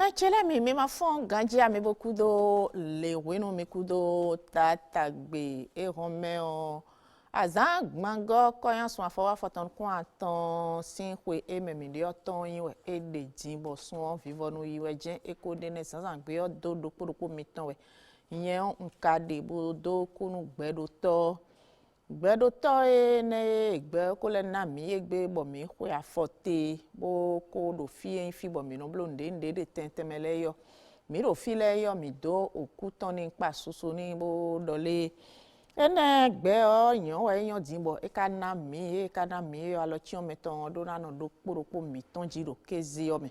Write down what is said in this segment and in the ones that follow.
Mais chez mi ma fond ganji a me beaucoup de les weno me kudo tatagbe e romeo azang mango koyan so afawa foton ko aton sin kwe e me mi oton yin we e de jinbo so vivo no yiwe jen e ko de ne san gbe o do podo mi ton we yen nka de bo do kunu gbedo to e ne gbe ko le na mi egbe bo mi kwe afote bo ko do fi bo mi no blonde de tentemele yo mi ro fi le yo mi do okutan ni pa soso ni bo dole ene gbe o yan we yan dinbo e ka na mi yo alo ti o meton do na no do poropo mi ton jiro kezi o me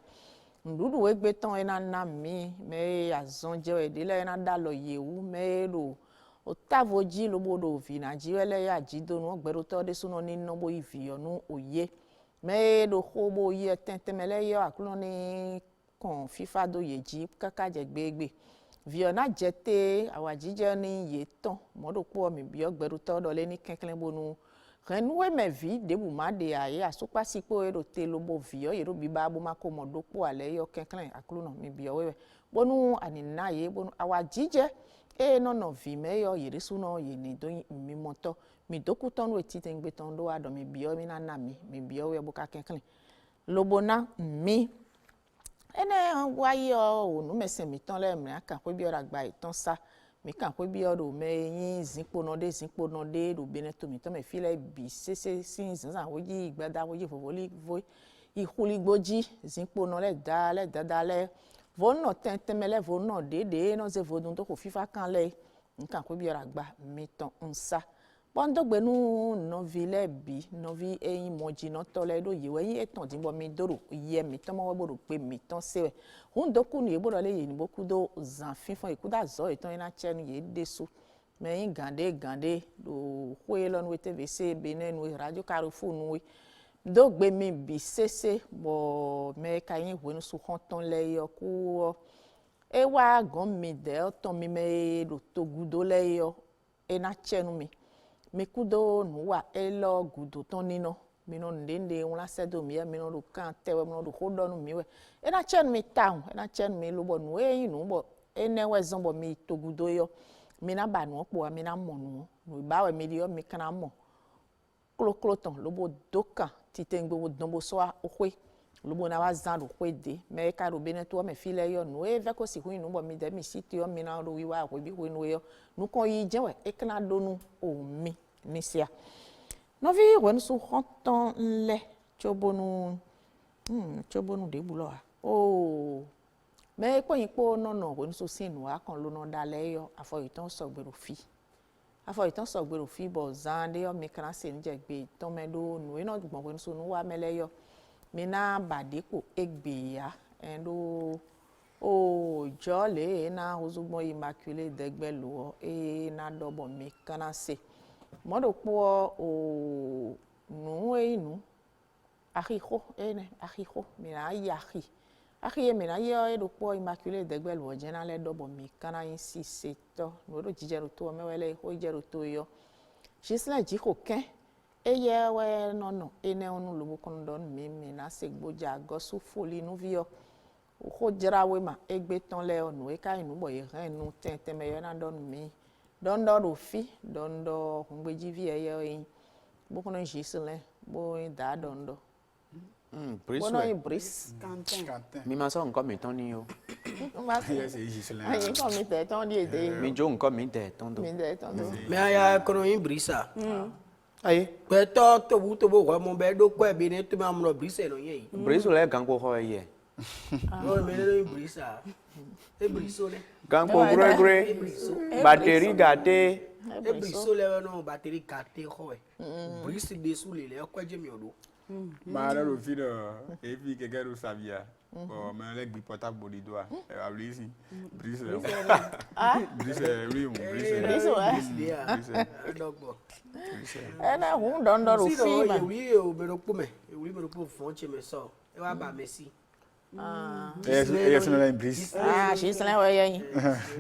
ndudu we gbe ton e na mi me azonje we de le na da lo yewu me ro otavoji lobodo vi na jiwele ya jidonu ogbero to de suno ni no bo ivi onu oye me do hobo ye tentemele yo akulo ni kon fifa do yeji kaka je gbegbe vi ona jete awajije ni ye ton modo po mi bi ogbero to do le ni kenklen bonu renwe me vi debu ma de aye asupa sipo ero te lobo vi yo yero bi ba bo mako modo po ale yo kenklen akulo no mi bi owe bonu anina ye bonu awajije e no no vi me yo yere suno ye ni do mi moto mi doku ton we ti tengbe ton do ado mi bio mi na mi bio we buka kenklen lobona mi ene wa yo onu mese mi ton le mi aka pe bi ora gba iton sa mi kan pe bi oro me yin zinpo no de do bene to mi ton me fi le bi sese sin zan woji igbada woji fofoli vo ihuli gboji zinpo no le da vono tentemele vono de no ze vodun to ko fifa kan le nkan ko bi ora gba mi ton nsa bondo gbenu no vile bi no vi eyin moji no to le do yewe yin etan dinbo mi doro ye mi ton mo gboro pe mi ton sewe hun doku ni egboro le ye ni boku do zan fifon ikuda zo etan ina chenu ye deso me yin gande do hwe lon we tvc benen radio Carrefour nu do gbe mi bi sese bo me kayin wonu su honton le yo ku e wa gon mi de oton mi me do togudo le yo e na chenu mi kudo nu wa e lo gudo ton nino mi no ndende won la sedo mi mi no do kan tewe mi no do hodo nu mi we e na chenu mi town e na chenu mi lo bo nu e yin nu bo e ne we zon bo mi togudo yo mi na ba nu opo mi na mo nu ba we mi ri yo mi kana mo klokloton lobo doka titengbe wo dombo so okwe lobo na wa zan okwe de me ka ro bene to me file yo no e ve ko si hu inu bo mi de mi siti yo mi na ro wi wa ko bi hu inu yo nu kon yi je we e kana donu o mi nisia no vi won su honton le chobonu de bulo o me ko yin po no won su sinu wa kan lo no dale yo afo itan so gbero fi afọ itan so gbero fi bo zande yo mi kan se nje gbe ton me do nu ina gbon ko so nu wa mele yo mi na badepo egbe ya endo o jole na ozugbo immaculate degbe lo e na dobo mi kan se modo po o nu inu ahiho ene ahiho mi na yahi ahiye mi na yo e do po immaculate degbe lo jena le dobo mi kan yin si seto no do jijero to me wele ho jero to yo jisla ji ko ken eye we no ene onu lubu kon don mi na se gboja gosu foli nu vi yo ho jera we ma egbe ton le onu e ka inu bo ye ran nu tenten me yo na don mi don do fi don do ngbeji vi eye yin bo kono jisle bo da don do Brice bono Brice mi ma so nǹkan mi ton ni o ma se ayin ko mi te ton die de mi jo nǹkan mi te ton do me aya kono yin Brisa aye pe to bo wa mo be do ko e bi ni to ma mo Brisa no yin Brice le gang ko ho ye no me le Brisa e Briso le gang ko gre batterie gâté e Briso le no batterie gâté ho e Brice de sous le ko je mi odo ma la fi do e fi keke ro sabia o me le gbi portable body do a ici Brice dogbo ena hun don do fi ma wi o be ro po me wi me ro po fon che me so e wa ba me si e so na Brice jisle we yin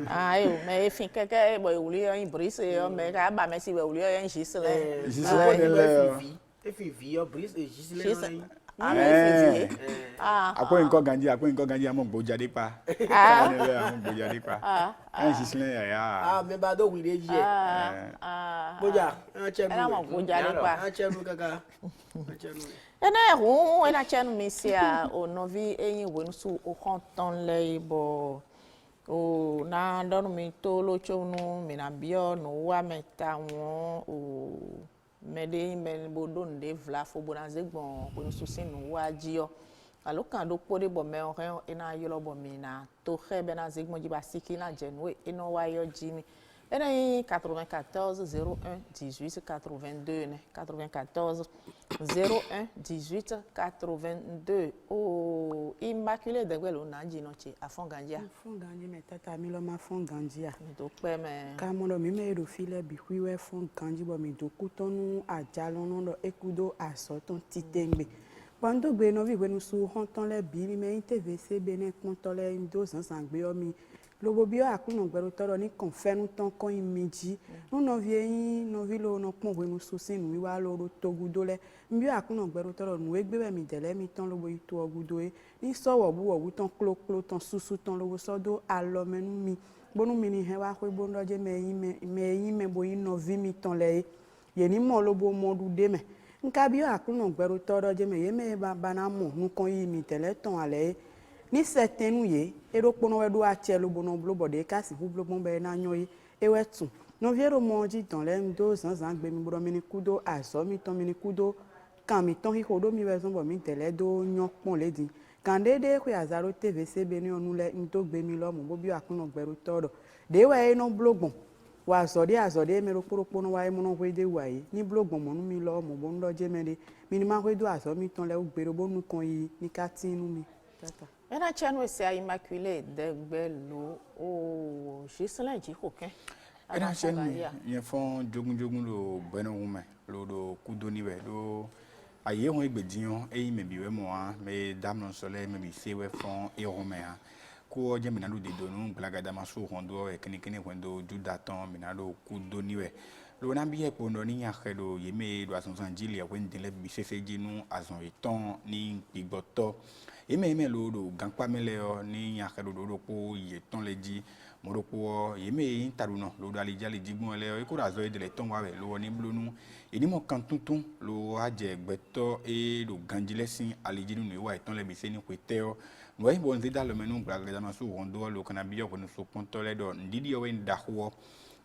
ayo me fi keke bo wuli yin Brice yo me ka ba me si we wuli yin jisle le e fi vi o Brice e jisle Après encore gagné, à mon beau jadi pas. Mon beau jadi pas. Un gislin ya. Mais bah donc il est vieux. Boja, un chef. Ela mo go jadi pa. Un chef kaka. Un chef. Ena hu ena chenu misia o novi enyi wensu o konton le bo o na donu mi to lo chonu mi na bio no wa meta won o mede men bodo nde vla fo bona zegbon wensu sinu wa jio alo kan do pode bo me o ena yolo bo mi na to khebe na zegbon jiba siki na jenwe eno wa yo jini ena 94 01 18 82 né 94 01 18 82 o Immaculée Degwelo na jino che afonganjia afonganjia metata mi lo ma fonganjia do pe me ka mo lo mi me do file bi kwiwe fonganji bo mi do kutonu ajalo no lo ekudo asoton titembe bando gbe no vi gbe nu su honton le bi mi me tvc be ne konton le ndo sansan gbe o mi lobo bi akunu gbero toro ni confenu ton kon imiji no no vie yin no vi lo no pon we nu susin wi wa lo togudo le mbi akunu gbero toro nu egbe we mi dele mi ton lobo itu ogudo e ni sowo bu ogu ton klo ton susu ton lobo sodo alo menu mi bonu mi ni he wa ko bondo je me yin me bo yin no vi mi ton le ye ni mo lobo modu de me nka bi akunu gbero toro je me ye me baba na mo nu kon yi mi dele ton ale ni certainu ye eropono we do achelo bono blobo de kasi hu blobo be na nyoyi ewetu no viero monji dans les ndo zanzan gbe mi bro mi ni kudo aso mi ton mi ni kudo kan mi ton hi hodo mi wezon bo mi tele do nyopon ledi kan dede ko azaro tvc be ni onu le ndo gbe mi lo mo bo bi akuno gberu todo de we no blogbon wa azode mi ropono wa mo no we de wa yi ni blogbon mo nu mi lo mo bo ndo je mede mi ni ma we do aso mi ton le o gbero bo nu kan yi ni katinu mi tata. Ena chenu se a Immaculée Degwelo o Giselin ji koken Ena chenu ye fon jogun lo beno wume lo do kudoni we do aye won igbedion e me biwe mo an me dam non sole me bi se we fon e rome an ko je me na do de donu glagada maso hondo e kini wendo du daton me na do kudoni we lo na bi e pondo ni ya khelo ye me do ason jili ya wende le bi se jinu azon iton ni igboto eme lo do gankpa mele o ni ya khelo do ko ye ton le ji mo do ko ye me yin taru no lo do alija le jigun le o ko razo e de le ton wa we lo ni blonu e ni mo kan tuntun lo aje gbeto e lo ganjilesin alijinu ni wa iton le bi se ni kwete o no e bo nzi da lo menu braga ma su rondo lo kana biyo ko no so ponto le do ndidi o we ndahwo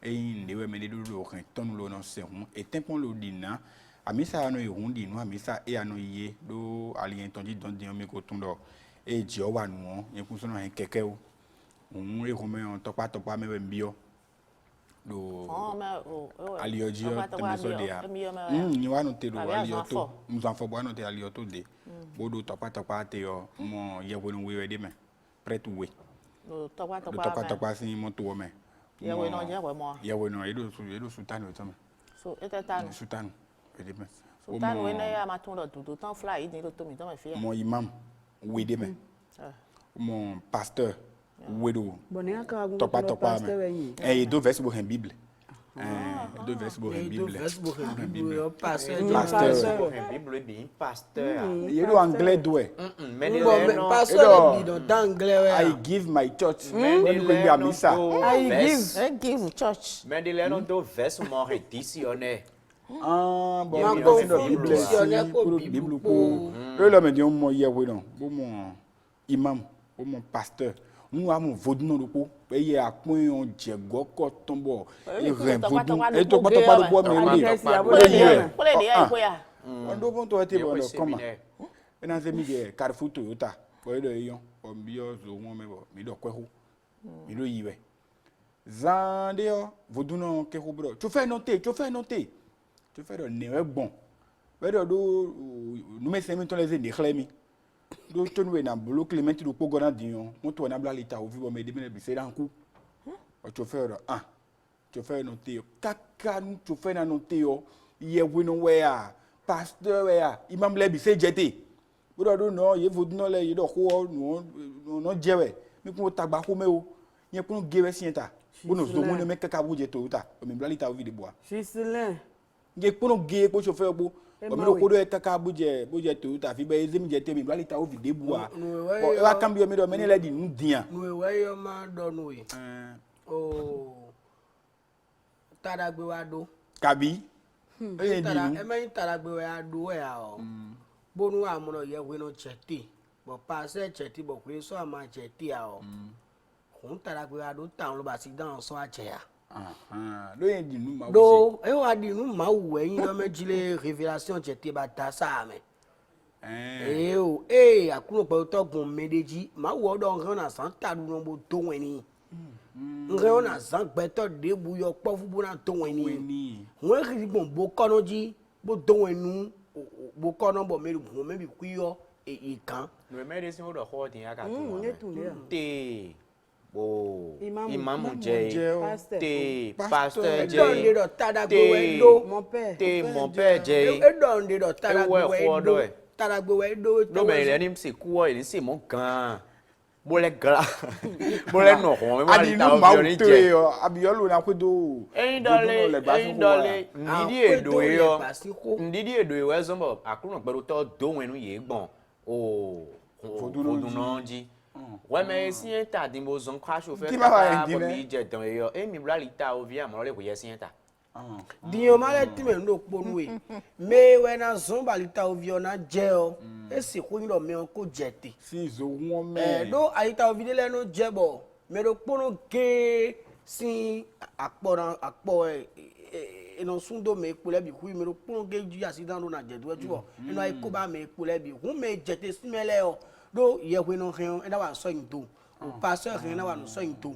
e ndewe me do lo kan ton lo no se hun e tempon lo dina amisa no ihundi no amisa e ano iye do alien tonji don di omi ko tundo e ji o wa nu yen kun so no hen keke o un e ko me on topa me mbio do alioji o te so de a ni wa no te do alioto mzan fo bo no te alioto de bodo topa te o mo ye wo no we de me prêt we do topa sin mo to me ye we no je we mo ye we no e do sultan o to me so etatan sultan Sultan we na ya matun do dudu tan fly ni do to mi tan me fi mon imam we de me mon pasteur we do topa me e do verse bo hen bible do verse bo hen bible pasteur bible bi pasteur you do anglais do e pasteur bi do anglais I give my church when we be misa I give church mais de le do verse mo redditionné bon Bible pour le me dit mon hier oui non bon mon imam bon mon pasteur nous avons vodou no ko e ye apon on jego ko tombo e ren vodou e to pato pa do bo me ni ko le ya ko ya on do bon to ete bon comment e na se mi je Carrefour Toyota ko e do yon o bi o zo won me bo mi do kwehu mi do yiwe zande o vodou no ke ko bro tu fais noter tu fais de ne bon wedo do nu me semi to les ni khlemi do to nu na bolo clement do pogo na dion mo to na bla lita o vi bo me de me bi se dan ku o tu fais noter kaka nu tu fais na noter o ye we no we a pasteur we a imam le bi se jete wedo do no ye vodu no le ye do ko no jewe mi ko tagba ko me o ye ko gewe sienta bono zo mo ne me kaka buje to uta o me bla lita o vi de boa Giselin nge pono ge ko chauffeur bo o mi ro ko do e taka buje to ta fi be ezemi je temi bali ta o vi debua o e wa cambio mi do me ni le di ndia nu we yo ma do nu e o tada gbe wa do kabi e di nu e me tada gbe wa do e a o bonu amuno ye we no cheti bo passe cheti bo kwe so ama cheti a o kun tada gbe wa do tan lo ba si dan so a che ya do e di nu ma do e wa di nu ma wu e yin lo mejile révélation cheti ba ta sa me o akuno pe to gun medeji ma wo do ngan na san ta du no bo to wen ni ngan na san gbe to de bu yo po fu bu na to wen ni won ri gbon bo kono ji bo do wen nu bo kono bo me bu me bi ku yo ikan no me de sin o do ho tin aka tu ne tu le te o Imam je te pasteur je don de do tada gbe we do mon père te mon père je e don de do tada gbe we do tada gbe we do no me le ni se ku o ni se mo gan bo le gra bo le no ho me ma adi ni nu ta ma o o ni to je e abiolo na kwedo ẹyin dọle ndidi edo yọ ndidi edo yọ ẹzọmọ akuno gbẹrù tọ dóhùn yìí gbọn o fodunọji wẹmẹ sienta dimbo zọn kwaṣo fẹ kaka bọmi jẹ dán yọ emi blali ta ovi àmọ lè kò yẹ sienta. diyan ma le time ndo ponu e me we na zon balita ovio na je o e si ko yin do me ko jete si zo won me do alita ovide le no jebo me do ponu ke si akpo eno sundo me ipole bi ku me do ponu ke ju accident do na je do ju o eno ai ko ba me ipole bi hu me jete si mele o do ye we no hen e da wa so yin do o pastor hen na wa no so yin do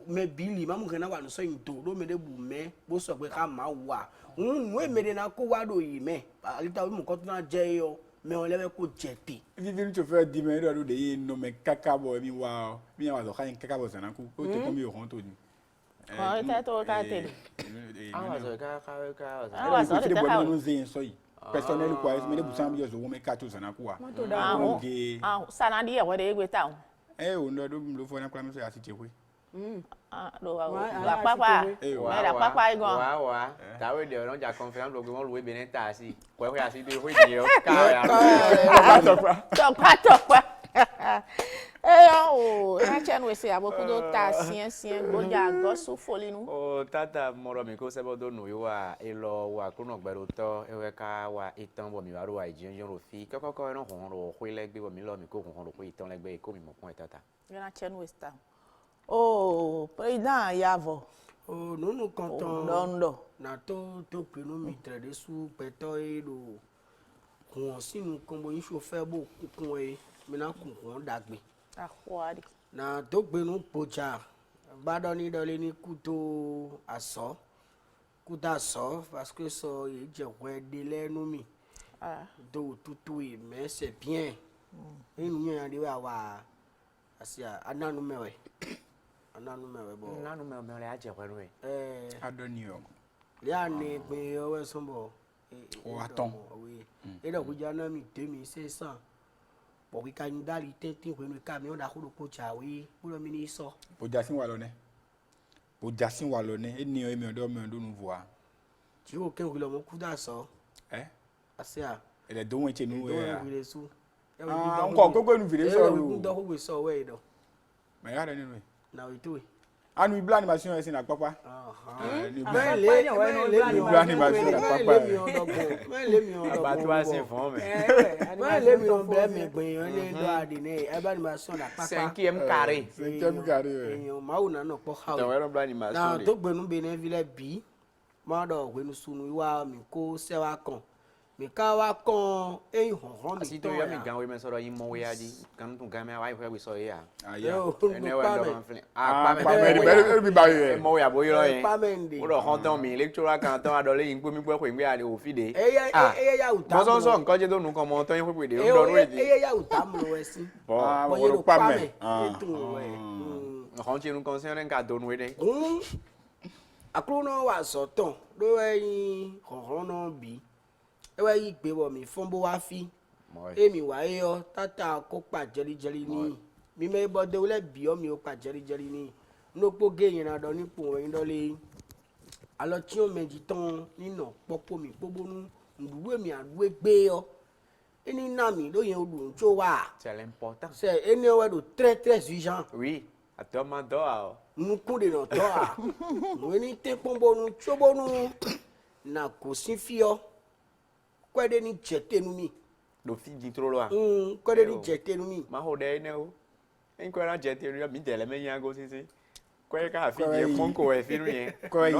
me bili mamu kan na wa no so yin do do me de bu me bo so pe ka ma wa we me de na ko wa do yi me alita o mu ko tun na je yo me o lebe ko jete vivi ni chauffeur di me do de ye no me kaka bo mi wa mi wa zo kha yin kaka bo sana ku o te ko mi o hon to ni Ko ta to ka te. Awa zo ka Awa zo de te bo ka. no zen so yi personnel kwa me de bu sam yo zo wo me ka to sana ku wa Sana di e we de egbe ta o. o ndo do lo fo na kwa mi so ya ti chekwe Lo wa papa. Me da papa igan. wa tawe de ọ̀nà jà conference lọ́gbọ̀n wọn lùwẹ́ benin ta sí pẹ̀lú àti ibi ìwé ìdíyẹ káwé Tọpa. O, na chen we se aboku do ta sien goja gosu folinu. o tata mọ̀rọ̀ mi kó sẹ́bọ̀ tó nù yí wa ìlọ wa kúrò gbẹ̀rù tọ́ ẹ̀wẹ̀ ká wa ìtàn bọ̀ mi wà ló wa ìjìyàn yọ̀rọ̀ fi kọ́kọ́ ẹ̀rọ hàn rọ̀ hó lẹ́gbẹ̀ bọ̀ mi lọ́ mi kó hàn rọ̀ pé ìtàn lẹ́gbẹ̀ kó mi mọ̀ kún ẹ̀ tata. Na chen we sta. O, president Yavo. o nunu konton Dondo. na to pinu mi trade su peto e do kun sinu kan bo yin chauffeur bo kun e mi na kun dagbe Akwari. na to gbenu pocha bado ni dole ni kuto aso kuta so parce que so ye je we de lenu mi do tutu e mais c'est bien inu yan de wa asia ananu mewe bo nánú mẹ́wọ̀n lẹ́ àjẹ́ pẹ̀lú ẹ̀. adonio ya ni pe owe sombo o aton e do kuja na mi temi 600 bo ki kan dali teti we no ka mi o da ko ko chawe o lo mi ni so o jasin wa lo ne eni o mi odo nu voa ti o ken lo mo ku da so asia ele do won che nu do e we su nko gogo nu vire so ro do we so we do me ya re ni nu na we to anu ibla animation ese na papa le mi bá tó wá sí fún mi. le mi on be mi gbin yan le do adi ne e ba ni ma so na papa 5e carré. eyan ma wo na no po ha tẹ̀wọ́ ẹ̀rọ bá ní màá na sóde. to gbenu be ne vile bi ma do gbenu sunu wa mi ko se wa kan mi ka wa kan eyin hon mi àti tó yọ mi gan wí mẹ́sọ̀rọ̀ yín mọ́ wíyá di kan tún gan mi àwọn ìfẹ́ wí sọ yìí à. aya ẹni ẹwẹ́ ẹ̀dọ́ máa ń filẹ̀. pa me bi ba ẹ ye mọ wíyá bóyá yẹn. pamende ó lọ hàn tán mi lecturer kan tán adọ́lé yín gbómi gbọ́ pé ìgbé àlè òfin de. eye ya uta bọ́sọ̀sọ̀ nǹkan jẹ́ tó nù kan mọ́ tán yín pípé de ń dọ́rọ́ èdè. eye ya uta mo we si bo ye ro do pa pame me etun we ọ̀kan tí inú kan sí ẹ̀rẹ́ ń ka donu èdè. akuru no wa so ton do eyin honhon no bi ewe yi gbe wo mi fun bo wa fi emi wa yo tata ko pa jeri ni mi me bo de ole bi o mi o pa jeri ni no po ge yin na do ni po yin do le alo ti o meji ton nino popo mi pobonu nduwe mi aduwe gbe yo eni na mi do yen odu ncho wa C'est l'important. c'est eni we do très vigilant Oui, à toi mandor. nu kunde no to a no eni te pombo nu chobo nu na ko sin fi yo kwede ni jete nu mi Le fil d'intro là. kwede ni jete nu mi Ma hode ne o. En ko ran jete ri mi tele me yan go sisi. Ko e ka fi di mon ko e fi ri.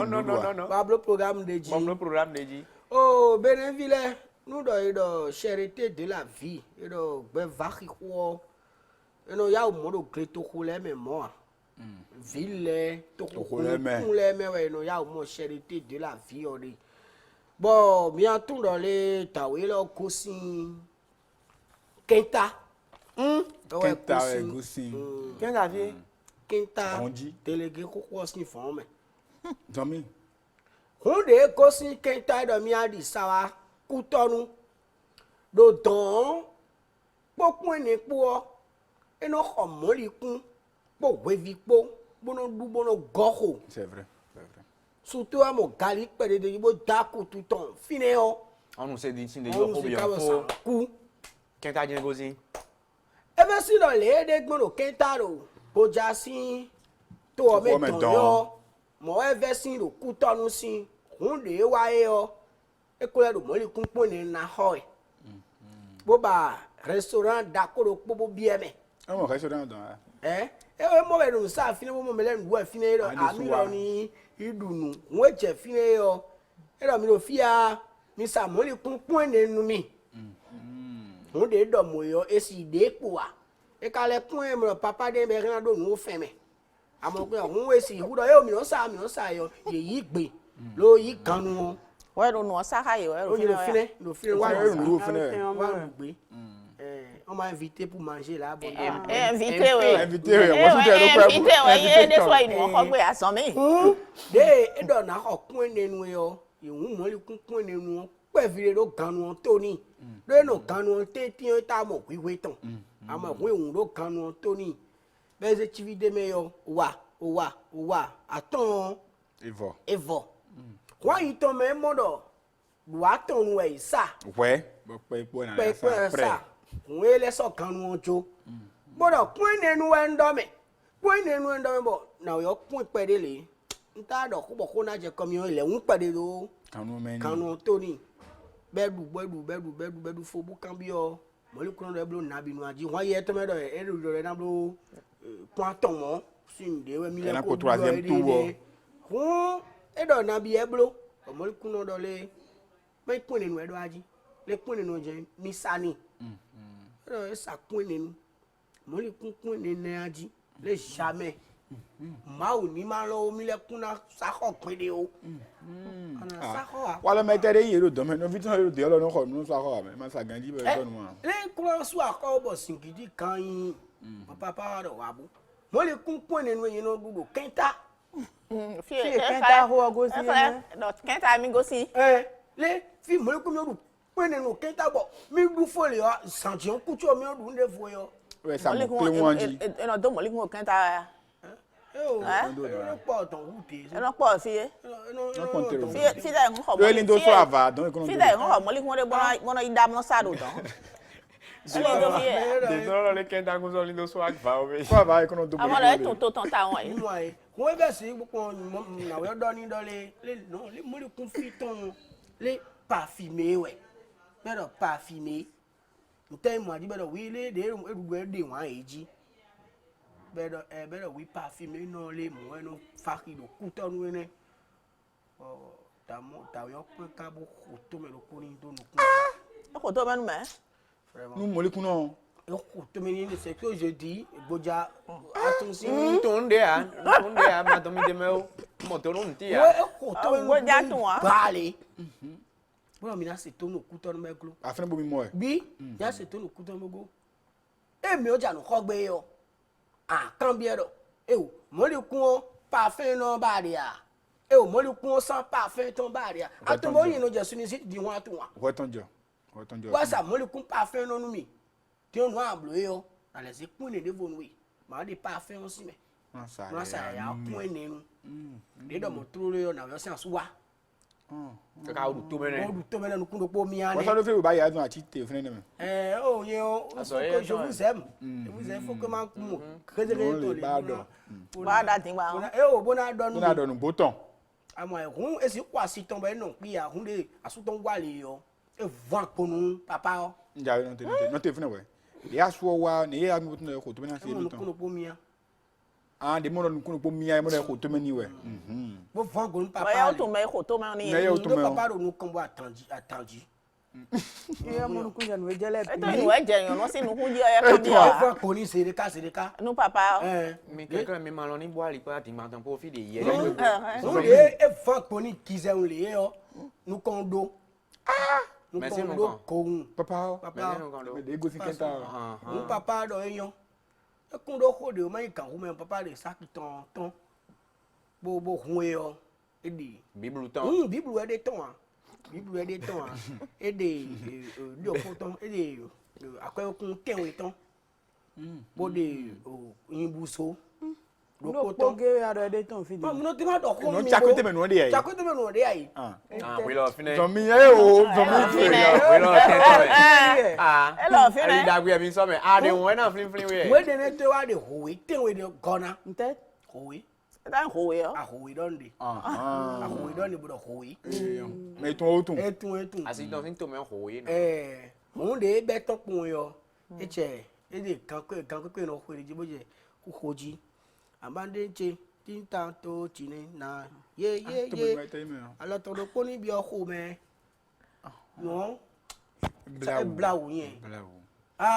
Non. Pablo programme de ji Bon le programme de ji. oh Beneville nous do charité de la vie et do be vachi ko eno ya mo do greto ko le me mo ville to ko le me we no ya mo charité de la vie ori bon bien tout dans les tawe lo kosin kenta Kenta Goussin. Qu'est-ce que vie? kenta Rondi. délégué ko kosin forme Tommy. hunde kosin kenta do mi adi sawa kutonu do don pokun ni po eno homoli kun po wevi po bono du bono goho C'est vrai. C'est vrai. surtout à mon gali pere de bo daku tout ton fineo On nous s'est dit si de on yo ko se bien kawo fo. ku Qu'est-ce que tu gozi? ebe si do le de gbono kenta ro bo jasi to o me me don don. yo mo eve si ro kutonu si hunde wa e yo ekole do moli kun po ni na hoy bó ba restaurant dakoro kpobo bieme On va rester dans mo be no sa fine mo mele ndu afine ro ami ro ni idunu nwe je fine yo ero mi ro fia mi sa mo le kunpun nenu mi mo de do mo yo esi de po wa e ka le kun e mo papa de be ran do nu fe me amo pe ohun we si hu do yo mi no sa yo ye yi gbe lo yi kanu Ouais, on ça caille, ouais. o ni lo fine wa Ouais, nous wa gbe on m'a invité pour manger là bon Invité, ouais. Invité, ouais. Moi, je suis Invité, ouais. Il y a des fois, ils nous ont à son mais. de edo na ho kun nenu yo ihun mo le kun nenu pe vire do ganu toni do no ganu te ti ta mo wiwe ton ama we hun do ganu toni be ze chivide me yo wa aton evo wa ito me modo wa ton we sa Ouais. pe sa we le so ganu ojo modo kun nenu we ndome bo na yo kun pe de le nta do ko na je komi ile un pade do kanu toni bedu fo bu kan bi o mo le kun do eblo na binu aji won ye to me do e do re na blo point ton mo sin de we mi le ko troisième tour ho e do na bi eblo mo le kun do le me kun ni we do aji le kun ni je mi sani e sa kun ni mo le kun ni aji le jamais ma ò ní máa lọ omi lẹ́kún náà sákọ̀ péré o. Wala mẹ tẹ́lẹ̀ yìí ló dán mẹ́ ní fi tí wọ́n lè dé ọlọ́run kọ̀ nínú sákọ̀ àmẹ́ má sàgàndí bẹ̀rẹ̀ tọ́nu wọn. lẹ́yìn kúrò sùn àkọ́ bọ̀ sìnkìdí kan yín papa pàrọ̀ rẹ̀ wà bó mo lè kún pọ́n nínú yín náà gbogbo kẹ́ńtà. Kẹ́ńtà ho gosi yẹn. Kẹ́ńtà mi gosi. lé fi mo lè kún mi ọdún pọ́n nínú kẹ́ńtà bọ̀ mi dún fòlè ọ sàǹtìyàn kútsọ́ mi ọdún ń dé fò yọ. Ouais, ça me plaît moins dit. Et non, donc, moi, les Kẹ́ńtà. Pọ̀ tán wúte. Et non, pas fier. Fida ń họ. Le lindo so ava donc qu'on. Fida ń họ, moi, les bona ida mo sa do don. De non le kenta ko so lindo so agba o be. Quoi va qu'on do. Àwọn le ton ta won yi. Mo ai. Ko be si gbogbo na we do ni do le no le mo le kun fi ton le parfumé we. Better parfumé. Nte mo adi better we le de erugbe de wan eji. Better we parfumé no le mo no faki do kutonu ne. Ta yo pe ka bo to me lo kuni do no kun. Ko to menu me. Nous molécule non. Yo to me ni c'est que je dis boja atunsi. Tonde a ma to mi de me o. Mo to no nti a. Ko to me Wo ja tun wa. Bale. Bọ́lá mi náà ṣètò ní òkúta ọdún mẹ́gbọ́n. Àfẹ́rẹ́ bomi mọ́ ẹ̀. Bí yá ṣètò ní òkúta ọdún mẹ́gbọ́n. Èmi ọjà nù kọ́ gbé yọ. Àkàn bí ẹ̀rọ. Èwò mọ́lẹ̀ kún ọ́ pàfẹ́ náà bá rí à. Èwò mọ́lẹ̀ kún ọ́ sàn pàfẹ́ tán bá rí à. Àtúbọ̀ yìí ló jẹ́ sunu sí di wọn àtúwọ̀n. Wọ́n tán jọ. Wọ́n sà mọ́lẹ̀ kún pàfẹ́ náà nù mí. Tí ó nù àbúrò yọ. Àlẹ́ sí kún ní ìdíbò nù yìí. Màá di pàfẹ́ wọn sí mẹ́. Wọ́n sà yà kún ẹ̀ nínú. Dídọ̀ mọ̀ tó lóyọ̀ nà wọ́n sàn sùn wá. Kaka du to mene. O du to mene nukundo po mi ane. Wasa do fe ba ya don ati te fene dem. Oh yo, je vous aime. Je vous aime, faut que man kumo. Kézéké to le. Ba da tin ba. O bona don. Bona don boton. Amo hun esi kwa si ton ba no pi a hun de asuton wale yo. E van konu papa o. Nja no te fene we. Ya so wa ne ya mi boton ko to mena se boton. Nukundo po mi. Ah, de mo no nukundo po mi ya mo ko to meni we. Bo van konu papa. Ba ya to me ko to ma ni. Ne yo to me. Papa ro nu kan bo atandi. Iya mo kunja no ejele. E to ni we je yan no si nu kun je e kan bi O ya. van konu sereka. Nu papa. Mi quelqu'un me maloni boali pa ti ma tan po fi de ye. On le e van konu kize on le yo. Nu kan do. Nu Merci, kan mon do grand. ko. Papa. Papa. Me de go si kenta. Un papa do yon. E kun do ko de o mai kan o me papa de saki ton. Bo hun yo. E di. Bible temps. Bible e de ton ah. Bible e de ton ah. E de do ko ton e de akwa kun tenwe ton. Bo de yimbuso. Do No ko ton. poge ya do de ton fi Ma de. no te ma do ko No mi. chakote me no de ai. Chakote me no de ai. Ah. Ah, oui lo fine. Zo mi e o, zo mi Oui fe. lo tete. Ah. E lo fi Ali ne. da gbe mi so me. Ah de won na flin we. We de ne te wa de howe tenwe de gona. Nte. Howe. Dan ho yo. A howe don de. Ah. A howe don de bo do howe. Me ton o ton. Etun. Asi don fin to me ho we no. Òun de bẹ tọpọn yọ ẹtsẹ ẹdẹ kankwe nọ xɔ ẹdí bójẹ kúkọjí àbándé ntse tí n ta tó tìǹẹ na ye alọtọdọ kpọ níbi ọkọ mẹ nọ bla wò yẹn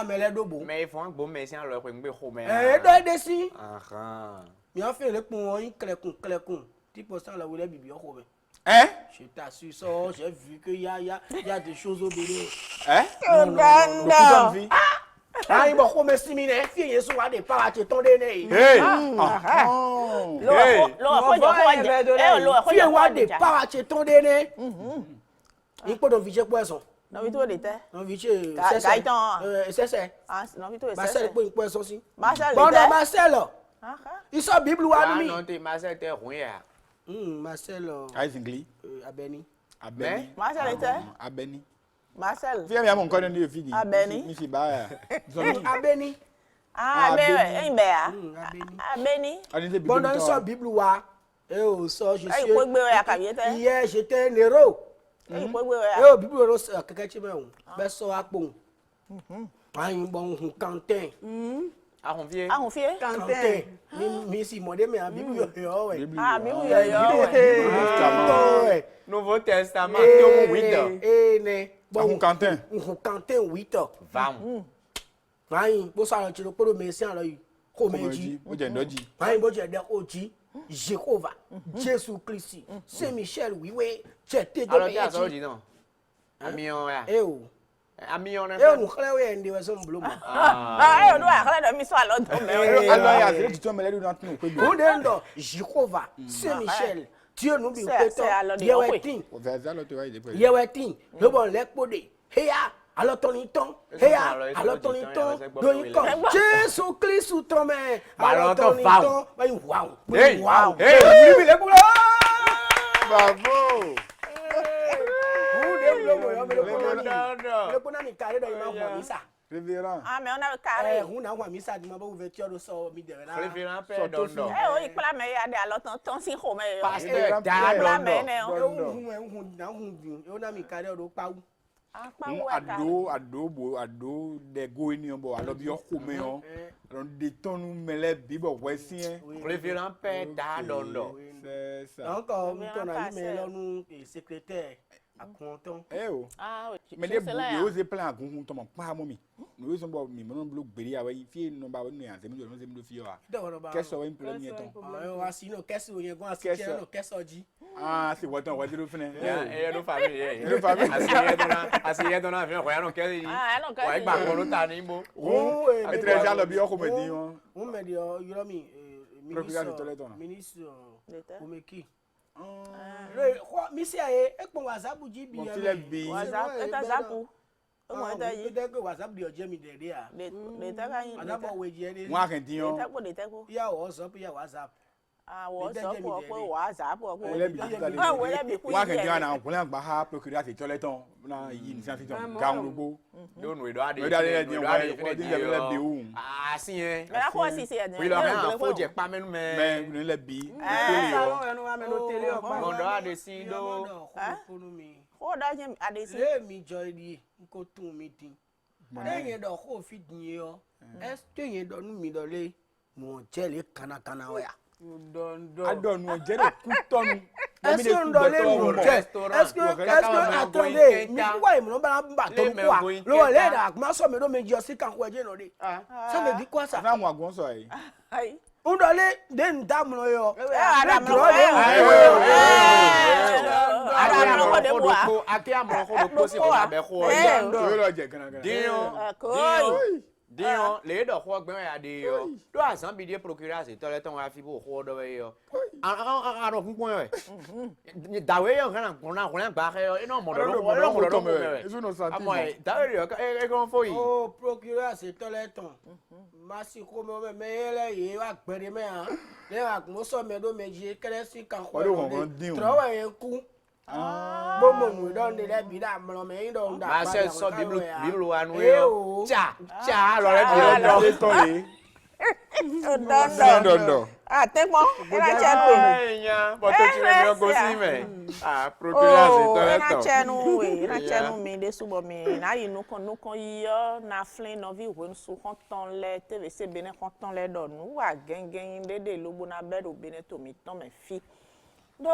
mẹlẹ dóbo Me fon gbo me si an lo pe ngbe ho me. dọ ẹdẹ sí Aha. miàn fẹ lẹ kpọn wọn yín kẹlẹkùn tí pọ sáà la wọlé bìbí ọkọ mẹ. Je t'assure ça, j'ai vu qu'il y a des choses au Bénin. Uganda. Ah, il m'a comme estimé, fille, ils sont à des paraches tondés. Hey. Lo ko jo ko je. Lo ko Fille, jo wa ko des je. paraches tondés. Il peut donc viser poisson. No vi to de te. Non, viser. C'est. Ah, no vi to Marcel, se. peut une poisson aussi. Marcel Bon, de te. Marcel. Aha. Il sort Bible ou Ah Admi. non te ma se te ho ya. Marcel. Aizingli. Abeni. Abeni. Marcel de te. Abeni. Marcel. Fi mi amon ko den de fi di. Abeni. Mi fi ba ya. Zo mi. Abeni. Ah, be e be a. Abeni. Abeni. Ani se bi. Bon, dans ce Bible ou je suis. Ai ko gbe ya ka bi te. Hier, j'étais un héros. Ai ko gbe ya. Bible ro keke chi me hun. Be so apon. Ayin bon hun kanten. Ah on vie. Ah on fie. Kanten. Mi si mo de me Bible yo we. Ah, bi wu yo yo. Nouveau Testament to 8. Ne. Bon Quentin. Hun kanten 8. Vamos. Ayin bo sa lo chi lo poro me si an lo yi. Ko meji. O je ndoji. Ayin bo je de oji. Jehovah, Jésus Christ, Saint Michel, oui, j'étais de Alors tu as sorti non. Amion ya. oh. Amion na. On crée ouais ndi wa son blum. Ah, e do akala do mi so alo do me. Alors ya se ti to mele do na tun ko bi. On dendo Jehovah, Saint Michel, Dieu nous bi peto. Yewetin. O ve za lo to wa ide pe. Yewetin, lo bon le pode. Heya, alors ton ton. Heya, alors ton ton. Do ko. Jésus Christ ton me. Alors ton ton. Wow. Hey, wow. Hey, oui, le boulot. Bravo. Le pona ni carré do ima misa. Révérend. Ah, mais on a carré. Hun na misa di ma ba ouverture do so mi de na. Préférant père Dondo. Eh, o ikla me ya de alo ton si ho me yo. Pasteur Ikla me Dondo. ne o. Hun na hun bi. O na mi carré do pa u. Ah, pa wo ka. Ado de go ni bo alo bi o ko me o. Ron de tonu mele bi bo we sin. Préférant père Dondo. C'est ça. Donc on ton ami me lo nu secrétaire a content. Eh o. Ah, Me de bo yo ze plan agun to mo pa mo mi. No so bo mi mo no blo gberi awe fi no ba no yan se mi do no se mi do fi o a. Qu'est-ce que plan ni ton? O asi no kesi o yen go asi che no keso ji. Ah, c'est what on va dire au final. Eh, no famille. No famille. Asi dona fi ko ya no kesi. Ah, no kesi. Wa gba ko lo ta ni mo. E tre ja lo bi o ko me din o. On me di o you know me ministre Omeki. Mi si aye e pon WhatsApp ji bi Mo fi le bi. WhatsApp, eta zapu. O mo eta yi. De ko WhatsApp di o je mi de re a. De ta ka yin. WhatsApp o we je de. Wọ́n a kan din o. De ta ko de ta ko. Ya WhatsApp ya WhatsApp. Ah, wo so ko ko wa za po ko. Ele bi ta le. Ah, wo le bi ku. Wa kan dia na ko le gba ha procure ati toilet on na yi ni san ti ton ga ngbo. Don't we do ade. We da le ni wa di le bi wu. Ah, si eh. Me la ko si si e. We lo ha fo je pa menu me. Me ni le bi. salon enu wa me no tele o pa. Mo do ade si do. Ko da je ade si. Le mi joy di nko tun mi din. Eyin do ko fi din yo. Est yin do nu mi do le mo je le kana wa ya. Adonu je de ku tonu. Est ce on do le mo je. Est-ce que attendez, mi kwa e mo ba to kwa. Lo le da ma so me do meji o si kan ko je no de. Ça veut dire quoi ça? Na mo agun so yi. Ai. On do le de ndam lo yo. Adam lo. Adam lo ko de bo. Ake amro ko do ko si ko abe ko. Yo lo je kana kana. Dion, le do ko gbe ya de yo. Do asan bi de procurer se tole ton wa fi bo ko do we yo. Aro kun pon we. Da we yo kana kun na gba ke yo. Ino mo do mo me. Eso no santi. Amo da we yo e kon fo yi. Oh, procurer se tole ton. Ma si ko me ele ye wa gbere me han. Le wa mo so me do meji kere si kan ko. Tro we yen ku. Bo mo mu don de le bi da mo me do nda. Ma se so biblu anu yo. Cha lo le Le to le. Dondo. Ah, te mo. Era chenu. Nya, bo to ti me go si me. Ah, procurer se tole Era ton. chenu mi de subo mi na yi nu kon yo na flin no vi won su konton le TVC bene konton le do nu wa gengen dede lobo na bedo bene to mi ton me fi. Do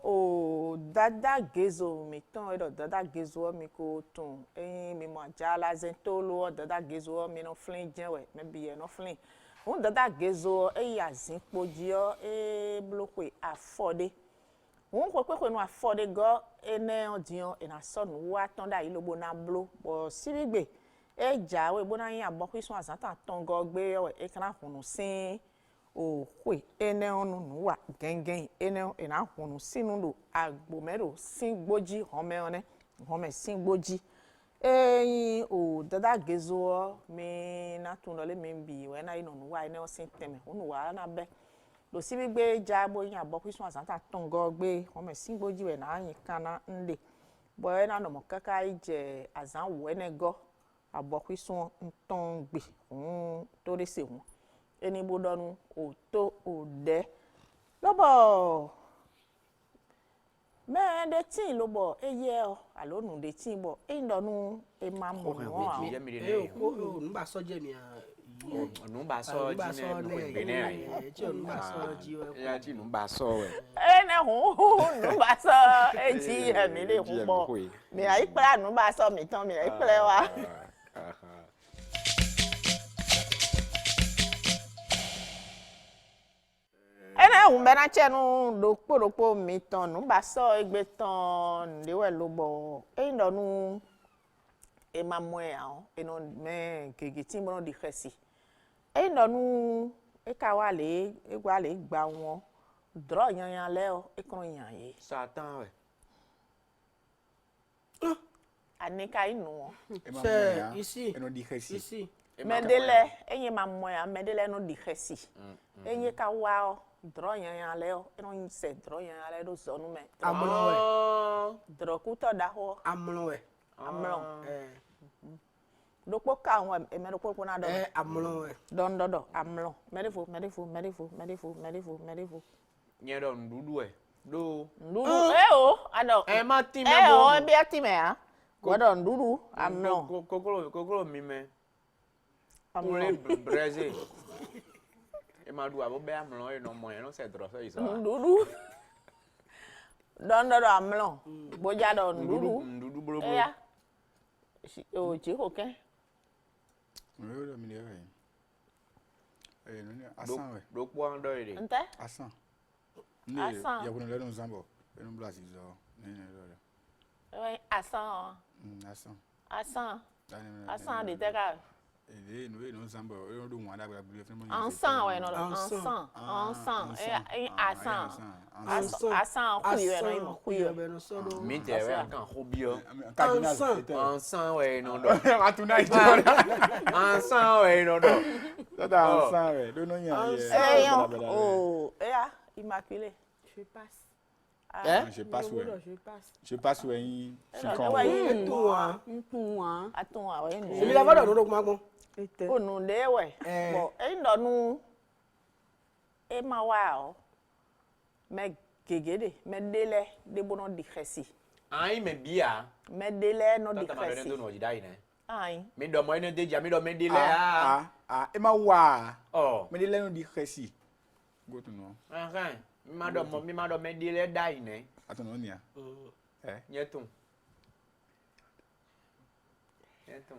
o dada gezo mi ton edo dada gezo mi ko tun mi mo jala zentolo dada gezo mi no flin jenwe me bi no flin un dada gezo ya zin pojio blokwe afode un ko no afode go ene odion na sonu wa ton da ilobo na blo bo sibigbe jawe bo na yin aboku sun asanta ton go gbe e kana kunu sin o kwe ene onu nuwa gengen ene ina hunu sinu do agbomero singboji homeone home singboji eyin o dada gezo mi na tun lole mi bi we na ino nuwa ene o sin teme unu wa na be lo si gbigbe jabo yin aboku sun asanta tongo gbe home singboji we na yin kana nde bo e na no mo kaka ije azan wo ene go aboku sun nton gbe to re se won eni bodonu oto ode lobo me de tin lobo eye o alonu de tin bo indonu e ma mo won o nu ba so je mi nu ba so ji ne nu pe ne ai ti o nu ba so ji o ya ti nu ba so we ene nu ba so eji e mi le kun bo mi ai pra nu ba so mi tan mi ai pre wa ene un bena chenu dokpodokpo mi ton nu ba so egbe ton lewe lobo indonu e ma mo e an eno me gegeti mo di khesi indonu e ka wa le e gwa le gba won dro yan le o e kon yan ye satan we anika inu won se ici Eno di khesi. ici medele enye ma mo ya medele no di khesi enye ka wa o dro yan le o eno se dro yan le do zonu me amlo we dro ku to da ho amlo we amlo dokpo ka won e me dokpo na do amlo we don amlo medifu nye do ndudu we do ndudu o ado ma ti me o bi ati me a godo ndudu amlo kokoro mi me amlo Brazil e ma du abo be amlo e no mo e no se dro so iso ndudu don amlo boja do ndudu bro bro ya o ji ko ke Yo lo mi le re. No ni asan we. do po an do ire nte Asan. Asan. Ya kuno le no zambo. Eno blasi zo. Ni lo. asan Asan. asan de te ka Et nous ensemble, on doit voir la bleu. Ensemble, ouais, non, ensemble, ensemble, Minte ouais kan hobio. Ensemble ouais non do. Atuna ijo. Ensemble ouais non do. Ça ensemble ouais. Do non ya. Oh, immaculé. Je passe. Je passe ouais. Je passe. Je passe ouais. Attends, ouais. Je vais la voir dans le magon. Oh, non, ouais. Bon, et nous, et ma wow. Mais gégé, mais délai, des bons de crécy. Ai me bia. Mais délai, non de Tata ma crécy. do no jidai ne. Aïe. Mi do mo ne deja mi do me dile E ma wa. Oh. Me dile no di khesi. Go to no. Mi ma do me dile dai ne. Atono nia. Nyetum. Nyetum.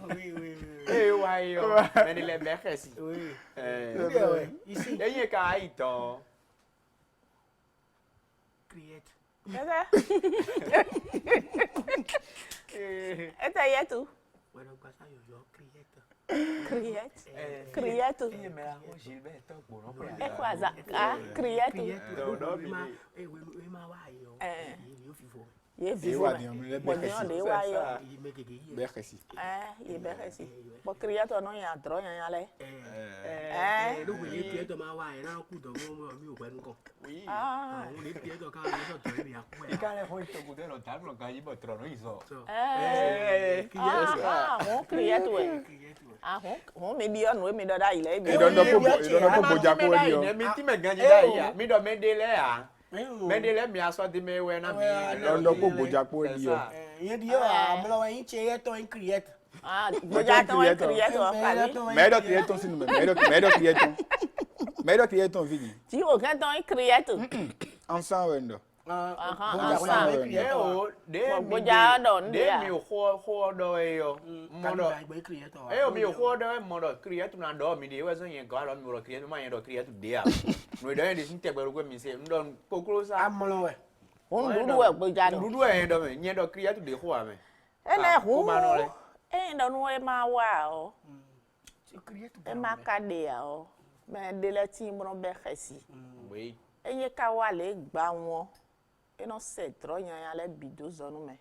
Oui. Eh ouais yo. Me dile be khesi. Oui. Ici. Eye ka ito. Criette. Et t'as y tout? Ouais, donc ça yo criette. Criette. Me la ho Gilbert to gbo no pra. Et quoi ça? Ah, criette. Ma wa yo. Yo fifo. Ye E vivo. wa di on le be Bon, khesi. de wa yo. Me keke yi. Be khesi. Ye be resi. Bon, criette non ya dro ya le. Do we le pie to ma wa e na ku do mo mi o pe nko. Oui. Ah. O le pie to ka le to to mi aku e. Ikale ho to gude lo tal lo gaji bo trono iso. On criette ouais. Ah, on me dit on me dada il est E don do boja ko di o. Mi ti me ganji dai ya. Mi do me dele a. Me dele mi aso di me we na mi. Don do boja ko di o. Yen di yo a mo wa yin che ye to in criette. Ah, boja ton criette on parle. Me do criette sinu me. Me do criette. Me do criette vini. Tu au quand ton criette. Ensemble ouais ndo. Boja don de mi ho do e yo. Mo do. Gbe criette o. E o mi ho do e mo do create na do mi de we so yen ga lo mi ro create ma yen do create de a. No do yen de sin te gberu gbe mi se ndo kokoro sa. Amolo we. On dudu ouais boja don. Dudu e do me yen do create de ho ame. Ele hu. Don we ma wa o. E ma kade ya o. Me dele ti mo be khesi. Oui. Enye ka wa le gba won. E no se tro yan ya le bido zonu me.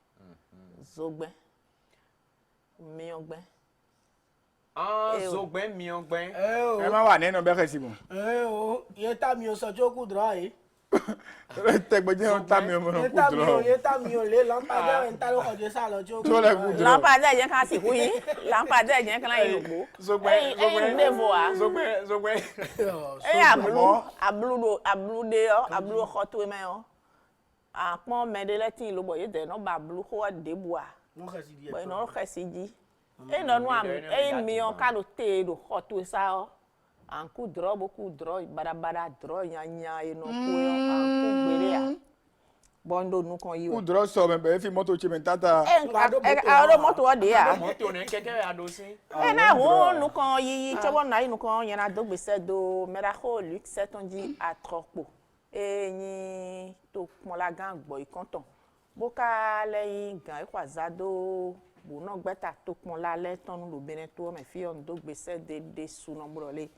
Zogben. Mi ogben. Zogben mi ogben. E ma wa nenu be khesi mo. Ye ta mi o so joku dro yi. Te gbo je on ta mi o mo ku dro. Ye ta mi o le lampada en ta lo ko je sa lo joku. To le ku dro. Lampada je kan si ku yin. Lampada je kan yin logbo. Zogben devo a. Zogben. Ablu de yo, ablu khoto me yo. A pon me de leti lo boye de no ba ablu ko de boa. Mo khasi di. Boy no khasi ji. E no no am mi on ka lo te do khoto sa o. An ku dro boku dro barabara dro yanya e no ko yo an ku gbere a. Bondo nu kon yi o. Ku dro so me be fi moto che me tata. Ado moto o de a. Moto ne keke ado sin. E na ho nu kon yi chobo na yi nu kon yan na do gbese do me da ho luc setonji atropo. Yin to pon la gan gbo ikonton. Bo ka leyin gan ikwazado bo no gbeta to pon la le tonu lo bene to me fi on do gbese de su no brole.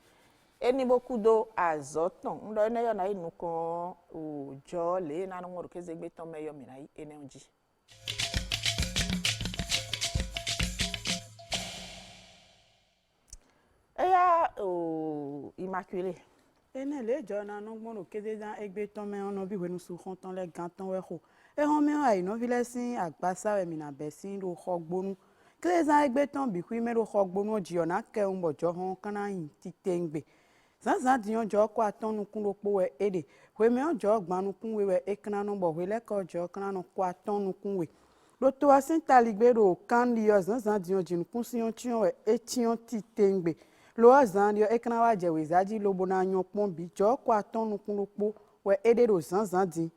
Eni boku do azoton ndo ne yo na inu kan ojo le na no ro keze gbe ton me yo mi na ene onji. Eya immaculé. Ene le jo na no gbon kede dan egbe ton me ono bi wenu su khon ton le gan ton we ho. E hon me ai no vile sin agbasa we mi na be sin ro khogbonu. Kede dan egbe ton bi ku me ro khogbonu ji ona ke un bojo hon kana yin ti tengbe. Zanzan dion jo ko atonu kun ro po we ede. We me on jo gbanu kun we ekna no bo we le ko jo kana no ko atonu kun we. Lo to asin taligbe ro kan li yo zanzan dion jin kun si on tion we etion ti tengbe. Lo azan yo ekna wa je we zaji lo bona nyon pon bi jo ko atonu kun ro po we ede ro zanzan di.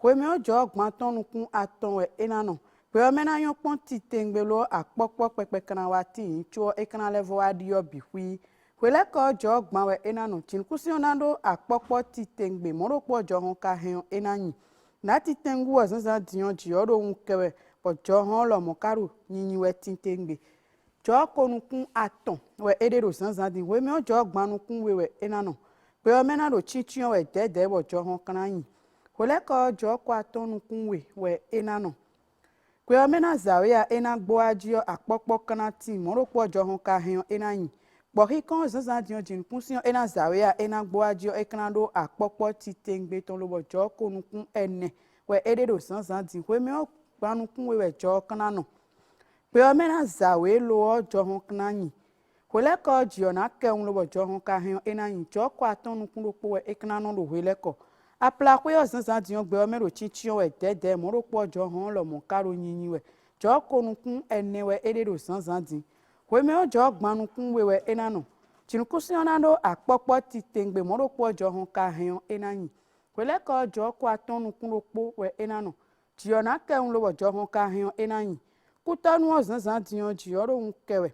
We me on jo gban tonu kun aton we enano. Pe o me na yon pon ti tengbe lo apopo pepe kana wa ti yin cho ekna level adi yo bi hui. Wele ko jo gban we enano chinkusi onando akpopo ti tengbe moro po jo hon ka hen enanyi na ti tengu azanza dion ji oro un kewe pɔjɔ hɔn lɔ mɔkaru nyinyi wɛ tintengbe jɔ konukun atɔn wɛ ede do zanzan di wɛ miɔ jɔ gbanukun wɛ wɛ enanɔ gbɛ ɔmɛna do titiɔ wɛ dɛdɛ bɔjɔ hɔn kana yin wòle kɔ jɔ kɔ atɔnukun wɛ enanɔ gbɛ ɔmɛna zawe ya ena gbɔ adziɔ akpɔkpɔ kana ti mɔɖokpɔ jɔ hɔn ka hɛn ena yin gbɔhi kɔn zanzan diɔ dzinkun siɔ ena zawe ya ena gbɔ adziɔ ekana do akpɔkpɔ titengbe tɔn lobɔ jɔ konukun ene wɛ ede do zanzan di wɛ miɔ gbanukun wɛ jɔ kana nɔ gbɛ ɔmɛna zawe loɔ jɔ hɔn kana yin wòle kɔ dziɔ na kɛŋ lobɔ jɔ hɔn ka hɛn ena yin jɔ kɔ atɔnukun do kpɔ wɛ ekana nɔ do wòle kɔ aplakoyɔ zanzan diɔ gbɛ ɔmɛ do titiɔ wɛ dɛdɛ mɔɖokpɔ jɔ hɔn lɔ mɔkaro nyinyi wɛ jɔ konukun ene wɛ ede do zanzan di wɛ miɔ jɔ gbanukun wɛ enanɔ dzinukusiɔ na do akpɔkpɔ titengbe mɔɖokpɔ jɔ hɔn ka hɛn ena yin wòle kɔ jɔ kɔ atɔnukun do kpɔ wɛ enanɔ dziɔ na kɛŋ lobɔ jɔ hɔn ka hɛn ena yin kutɔnuɔ zanzan diɔ dziɔ do ŋu kɛwɛ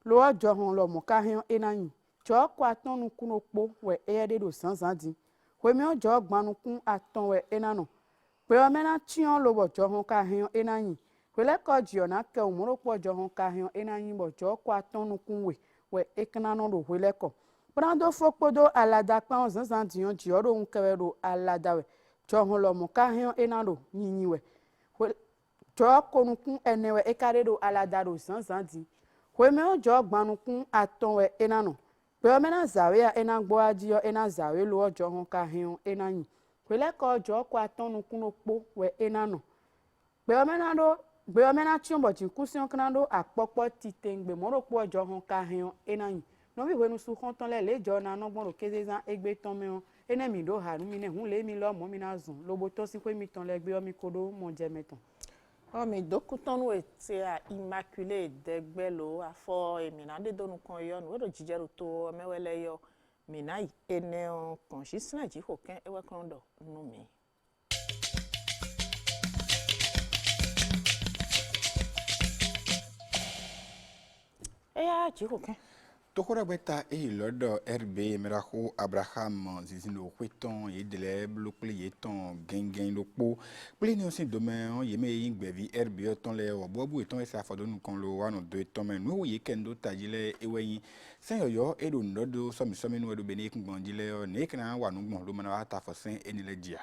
loɔ jɔ hɔn lɔ mɔ ka hɛn ena yin jɔ kɔ atɔnukun do kpɔ wɛ ede do zanzan di wɛ miɔ jɔ gbanukun atɔn wɛ enanɔ gbɛ ɔmɛna tiɔ lobɔ jɔ hɔn ka hɛn ena yin wòle kɔ dziɔ na kɛŋ mɔɖokpɔ jɔ hɔn ka hɛn ena yin bɔ jɔ kɔ atɔnukun wɛ ekana nɔ do wòle kɔ kpɔnado fɔkpodo alada kpɛn zanzan diɔ dziɔ do ŋu kɛwɛ do alada wɛ jɔ hɔn lɔ mɔ ka hɛn ena do nyinyi wɛ jɔ konukun ene wɛ eka de do alada do zanzan di wɛ miɔ jɔ gbanukun atɔn wɛ enanɔ gbɛ ɔmɛna zawe ya ena gbɔ adziɔ ena zawe loɔ jɔ hɔn ka hɛn ena yin wòle kɔ jɔ kɔ atɔnukun do kpɔ wɛ enanɔ gbɛ ɔmɛna tiɔ bɔ dziŋkusiɔ kana do akpɔkpɔ titengbe mɔɖokpɔ jɔ hɔn ka hɛn ena yin nɔvi wɛ nusu xɔtɔn lɛ le jɔ na nɔgbɔn do keze zan egbe tɔn mɛ ene mi do ha numi ne hu le mi lɔ mɔ mi na zɔn lobo tɔ si koe mi tɔn lɛ gbɛ ɔmi ko do mɔdzɛmɛ tɔn. mi dokutɔnu etia immaculée dɛgbɛ lo afɔ emina de do nukɔn yɔ nu eɖo dzidzɛ do to ɛmɛwɛ lɛ yɔ mina yi ene kɔnsi sinɛ dzixo kɛ ewɛ kɔn dɔ nu mi. eya dzixo kɛ. Tokora beta lɔdɔ RB meraho Abraham zizino kweton ye dele blokple ye ton gengen lokpo ple ni osin dome ye me yin gbevi RB ton le obobu eton esa fodo nu kon lo wanu do eton me nu ye kendo tajile eweyin sen yoyo edo ndodo somi nu edo beni kungbonjile o ne kana wanu gbon lo mana ata fo sen enile dia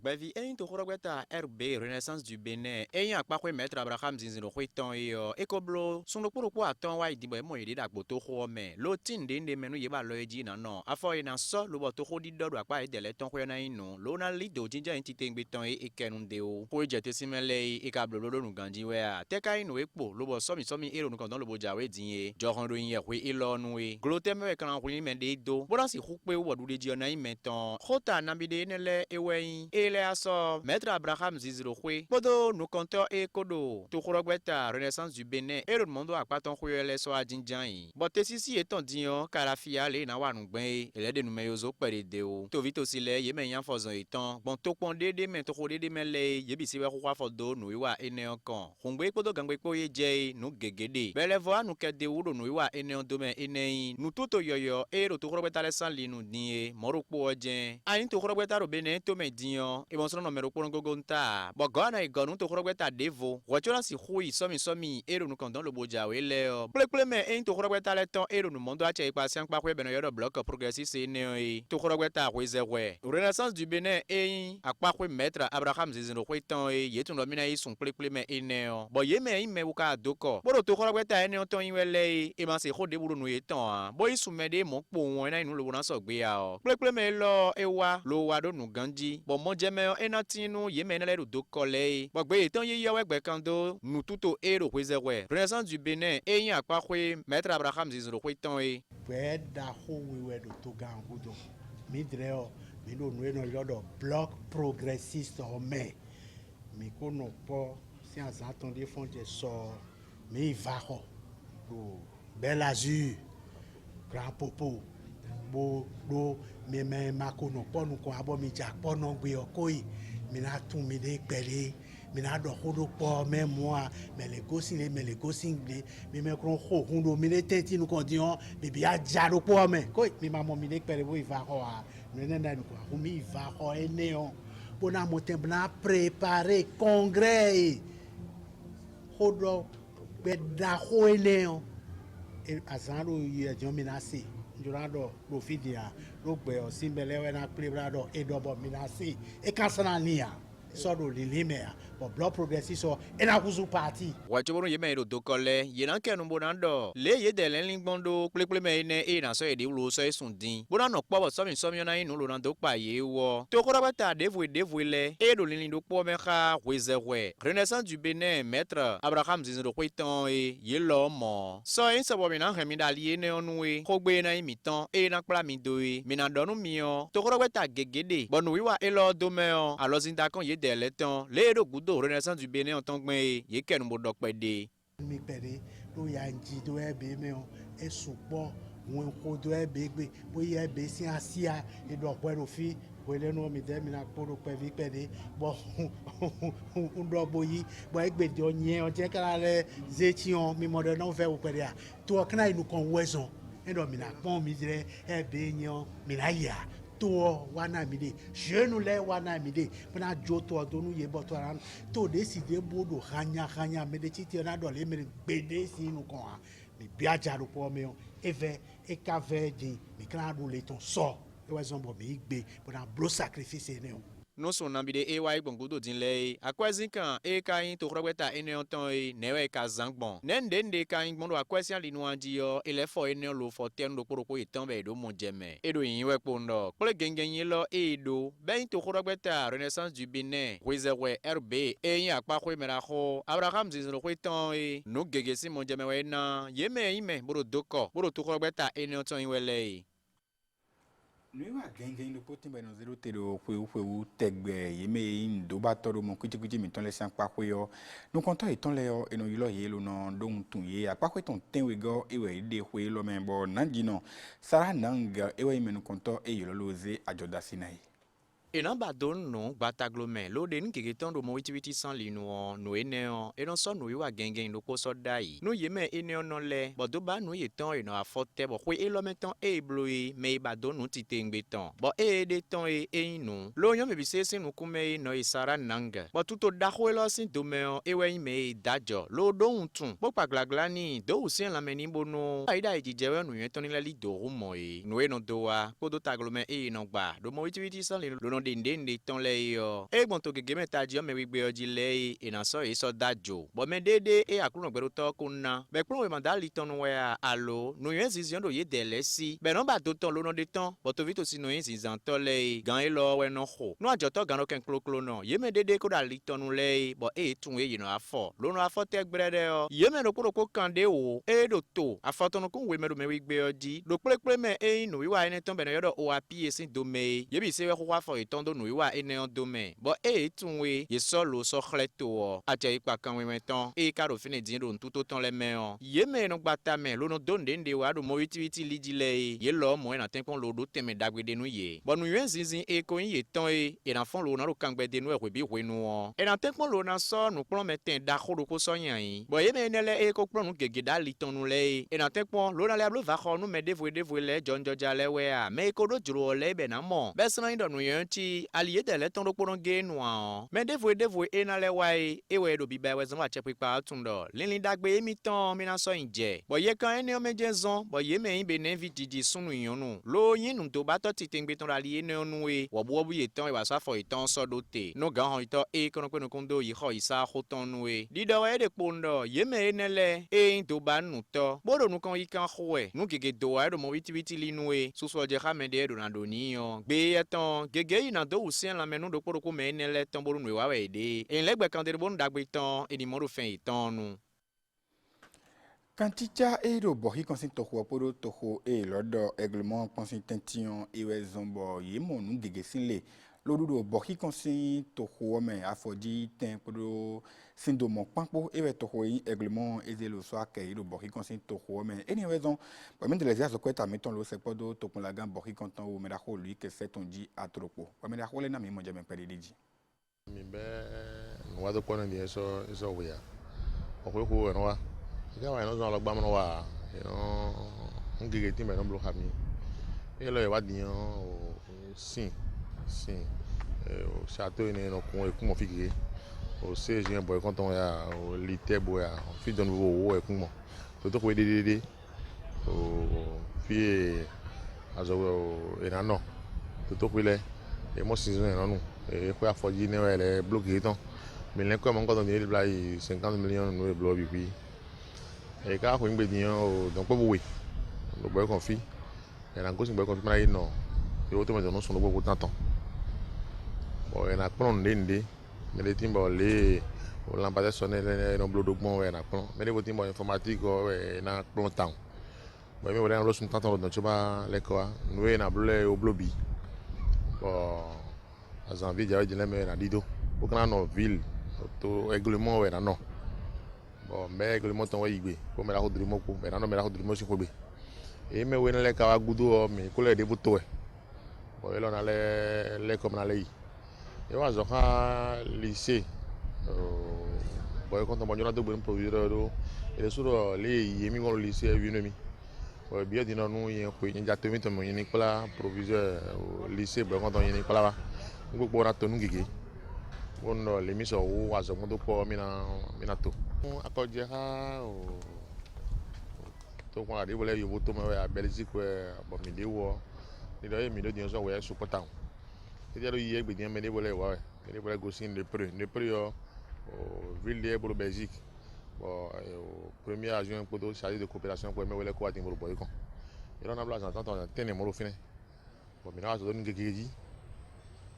Bavi ein to khorogweta RB Renaissance du Bénin ein akpakwe maître Abraham zinzino khweton yo ekoblo sunlo kporo aton wa idibo mo yede dagbo to kho me lo tin de menu ye ba lo eji na no afo ina so lo bo to kho di dodo akpa idele ton khwe na inu lo na lido jinja entite ngbe ton ekenu de o ko jete simele e kablo lo nu ganji we a te kai no epo lo bo somi ero nu kon don lo bo jawe dinye johan do yin ye khwe ilo nu e glote me kan khwe me de do bo si khukpe wo du de ji na imeton khota na bi de ne le eweyin ele aso maître Abraham ziziro khwe bodo nu konto e kodo to khorogweta Renaissance du Bénin ero mondo akpaton khwe le so ajinjan yi bote sisi eton dion karafia le na wa nu gben ele de nu meyozo pere de o to vito sile ye men yan fozon eton bon to pon dede men to dede men le ye bi si we khwa fodo nu wa ene kan khungbe kodo gangbe ko ye je nu gegede belevo anu ke de wuro nu wa ene do men ene nu toto yoyo ero to khorogweta le san linu die morokpo ojen ayin to khorogweta ro Bénin to men dion e bon so no mero poron gogo nta bo gona e gonu to khorogweta devo wochola si khui somi ero nu kon don lo boja we le ple me en to khorogweta le ton ero nu mondo ache ipa sian pa kwe beno yodo bloc progressiste ne to khorogweta kwezewe Renaissance du Bénin en akpa kwe maître Abraham zizino kwe ton ye tun lo mina yi sun ple me ene bo ye me wuka doko bo to khorogweta ene ton yi wele e ma se khode buru nu ye ton bo yi sumede mo po won na inu lo na so gbe ya o ple me lo ewa lo wa do nu ganji bo mo je me enatinu ye me na le do kole bo gbe ton ye yawe gbe kando nu tuto ero kwezewe Renaissance du Bénin en akpa kwe maître Abraham zizino kwe ton pwe da ho we do to gan gudo mi dreo mi no no yodo bloc progressiste o me mi ko no po si az attendez fond de so mi va ho do Bel Azur Grand Popo bo do me ma ko no po nu ko abo mi ja po no gbe okoi mi na tun mi de pele mi na do ko do po me moi me le gosin mi me kron ko hundo mi le tenti nu kon di on bibi a ja do po me ko mi ma mo mi le pere bo iva ko a no ne na ko a mi iva ko ene on bona mo tempo na préparer congrès hodo beda ko ene on e azaro ye jo mi na se njurado lo fidia lo gbe o simbelewe na plebrado e dobo mi na se e kansana nia sọ̀rọ̀ lílé mẹ́à but blood progress sọ ẹ̀nà kùsùn party. wàtúbọ̀rù yìí mẹ́rin tó kọ́lẹ̀ yìnyín kẹ́nu bọ̀dá dọ̀ léyìí dẹ̀lẹ́ ní gbọ́ndó pélépélé mẹ́rin ní èyí náà sọ èdè wúlò sọ èsùn dín bọ̀dá nà pọ̀ sọ́mi náà inú lọ́nà tó pa yìí wọ. tó kọ́ra bá ta dévoué lẹ̀ èyí ló lílin tó pọ̀ mẹ́ka wézẹ̀wẹ̀ Renaissance du Bénin maître Abraham zinzin pé tán yìí lọ́ mọ̀. sọ èyí sọ̀bọ̀ mi náà hẹ̀mí dàlí yìí náà nù wé kó gbé náà mi tán èyí náà kpla mi do yìí mi náà dọ́nu mi ọ́ tó kọ́ra bá ta gègédé bọ̀nù wíwá èyí lọ́ dọ́mẹ́ ọ́ àlọ́sìntà kan yìí dẹ̀lẹ́ tán léèdò gudo Renaissance du Bénin en tant que ye kenu bodok pede mi pede lo ya nji do e be me o e supo won ko do e be gbe bo ye be si asia e do po ro fi bo le no mi de mi na poro pe vi pede bo ndo boyi bo e gbe de onye o je kala le zeti on mi mo de no fe wo pede a to kana inu kon weson e do mi na pon mi dire e be yan mi na ya to wana mi de jeune le wana mi de bana joto donu ye boto ran to de si de bodo hanya me de titi na do le me gbede si nu kon a mi biaja ro po me eve e ka vedi mi kan do le ton so e wa zombo mi gbe bana bro sacrifice ne o no so na bide e wa igbongodo din le akwezi kan e ka yin to krobeta ene onton e newe ka zangbon nende ka yin gbondo akwezi ali nu anji yo ele fo ene lo fo ten do poroko itan be do mo jeme e do yin we pondo pole gengen yin lo e do ben to krobeta Renaissance du Bénin reserve RB e yin apa ko mera ko Abraham zizro ko itan e no gege si mo jeme we na yeme boro doko boro to krobeta ene onton yin wele nuiwa gengen do potin beno zero tero fwe tegbe yeme ndo ba toro mo kuti mi ton le san pa ko yo no konto iton le yo eno yilo ye lo no don tun ye apa ko ton ten we go ewe de hwe lo men bo nanji no sara nanga ewe me no konto e yilo loze ajoda sinai ena badon no gbataglome lode ni keke tondo mo witi san linu no eneo eno so no yiwa gengen no poso dai no yeme eneo no le bodo ba no yeton eno afote bo kwe elo meton e bloyi me badon no titengbe ton bo e de ton e inu lo yon me bisese no kume no isara nanga bo tuto da khwelo sin domeo ewe me dajo lo do untun bo paglagla ni do usen la meni bono aida ejijewe no yeton ni la li do rumo e no eno doa kodo taglome e no gba do mo witi san linu dende ton le yo e gbon to gege meta ji o me wigbe oji le e na so e so dajo bo me dede e akurun gbero to kunna be pron we mandali ton we alo no yen zizion do ye dele si be no ba to ton lo no de ton bo to vito si no yen zizan to le gan e lo we no ho no ajo to gan no ken kloklo no ye me dede ko da li ton le bo e tun e no afo lo no afo te gbere o ye me no poro ko kande o e do to afo ton ko we me do me wigbe oji do pleple me e no wi wa ene ton be no yodo o api e sin do me ye bi se we ko wa fo iton do nuiwa ene ondome bo e tunwe ye solo so khleto aje ipa kan we meton e ka ro fini din ro ntuto ton le meon ye me no gbata me lo no donde nde wa do mo witi lijile ye lo mo na ten kon lo do teme dagbede nu ye bo nu yen zinzin e ko yin ye ton e na fon lo na ro kan gbede nu e we bi we nu o e na ten kon lo na so nu plon meten da khoro ko so yan yin bo ye me ne le e ko plon nu gege da li ton nu le e na ten kon lo na le ablo va kho nu me devwe le jonjo jale we a me ko do juro le be na mo be sna ndo nu yen ti aliye de le ton do poron ge noa me devwe ena le wai ewe do biba we zan wa che pipa tundo linlin dagbe emi ton mi na so inje bo ye kan ene o mejezon bo ye me be ne vididi sunu yonu lo yin nu to ba to titengbe ton aliye ne onu we wo bo bu ye ton e wa sa fo iton so do te no gan hon ito e kono pe no kondo yi ho isa ho ton nu we dido we de pondo ye me ene le e to ba nu to bo do nu kan yi kan howe nu gege do wa do mo witi li nu we so so je ha me de do na do ni yo gbe ye ton gege yi na do usen la menu do poroko me ne le ton boru nu wa we de en legbe kan de bon dagbe ton e ni mo ro fen iton nu kanticha e do bohi konsin toho poro toho e lodo règlement konsin tention e we zombo ye mo nu gege sinle lodudo bohi konsin toho me afodi ten poro sindo mo pampo e we toho yi règlement e zelo so akay do bohi konsin toho me eni we zon ba men de les aso kweta meton lo se podo tokun la gan bohi konton o me da ho lui ke seton di atropo ba me da ho le na mi mo je me pere diji mi be wa to kono ni so we ya o ko no wa ga wa no zo lo gba mo wa ngege ti me no blo khami e lo e wa diyan o sin o château ni no kun e kun mo fikire o se je boy kon ton ya o lite bo ya fi don wo e kun mo to ko de o fi azo e na no to ko le e mo si zo no e ko afoji ni we le bloquer ton mais len ko mo kon ton ni bla 50 millions no e blo bi pi e ka ko ngbe diyan o don po bo we lo boy kon fi e na go sin boy kon fi na yi no e o to me no so no gbogbo tantan bo e na pon ndende me le timbo le o lampade sonne no blodogbon e na pon me le timbo informatique o e na pon tan bo me wona lo sun tantan do choba le ko no e na blole o blobi bo azanvi jawe jele me na dido o kana no ville to règlement e na no bo me règlement ton we igbe ko me la ko drimo ko me na no me la ko drimo si ko gbe e me we na le ka wa gudu o me ko le de buto e bo e lo na le comme na le yi e wa zo ha lycée bo e kon to mo jona do gbe proviseur do e le suro le yi mi won lycée wi no mi bo bi e di no nu yen ko yin ja to mi to mo yin ni pala proviseur lycée bo kon to yin ni pala wa gbogbo na to nu gege won no le mi so wo wa zo mo do po mi na to akoje ha o to kwa de bole yo to mo wa Belgique we bo mi de wo ni do e mi do di so we support am e dia do ye gbe di me de bole wa me de bole go sin le pre yo o ville de bolo Belgique bo o premier adjoint pour chargé de coopération pour me wele ko ati mo boy kon e ron na bla san tanton tene mo lo fine bo mi na so do ni gege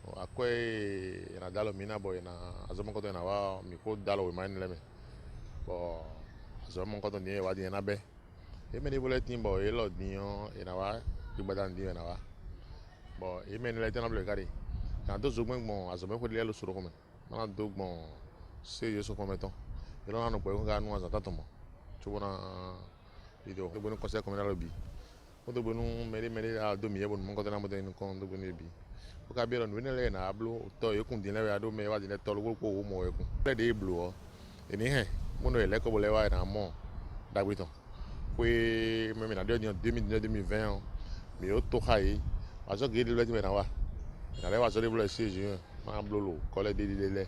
o akwe na dalo mina boy na azomo ko to na wa mi ko dalo we man leme bo azomo ko to ni wa di na be e me de bole timbo e lo diyan e na wa igbadan di na wa bo e me ni le tena blo kare kan to zogbon gbon azomo ko le lo soro ko me na do gbon se yo so ko meton e lo na no pe ko ga nu azata to mo to bona video do bonu conseil communal bi ko do bonu mere a do mi e bonu mo ko na mo de ni kon do bonu bi o ka bi ro nu ni le na ablo to e kun din le wa do me wa din le to lo po wo mo e kun le de blo o e ni he mo no ele ko bo le wa na mo dagbe ton pe me na de 2020 mi o to kai aso ge de le ti me na wa na le wa so de blo se ju ma blo lo ko le de le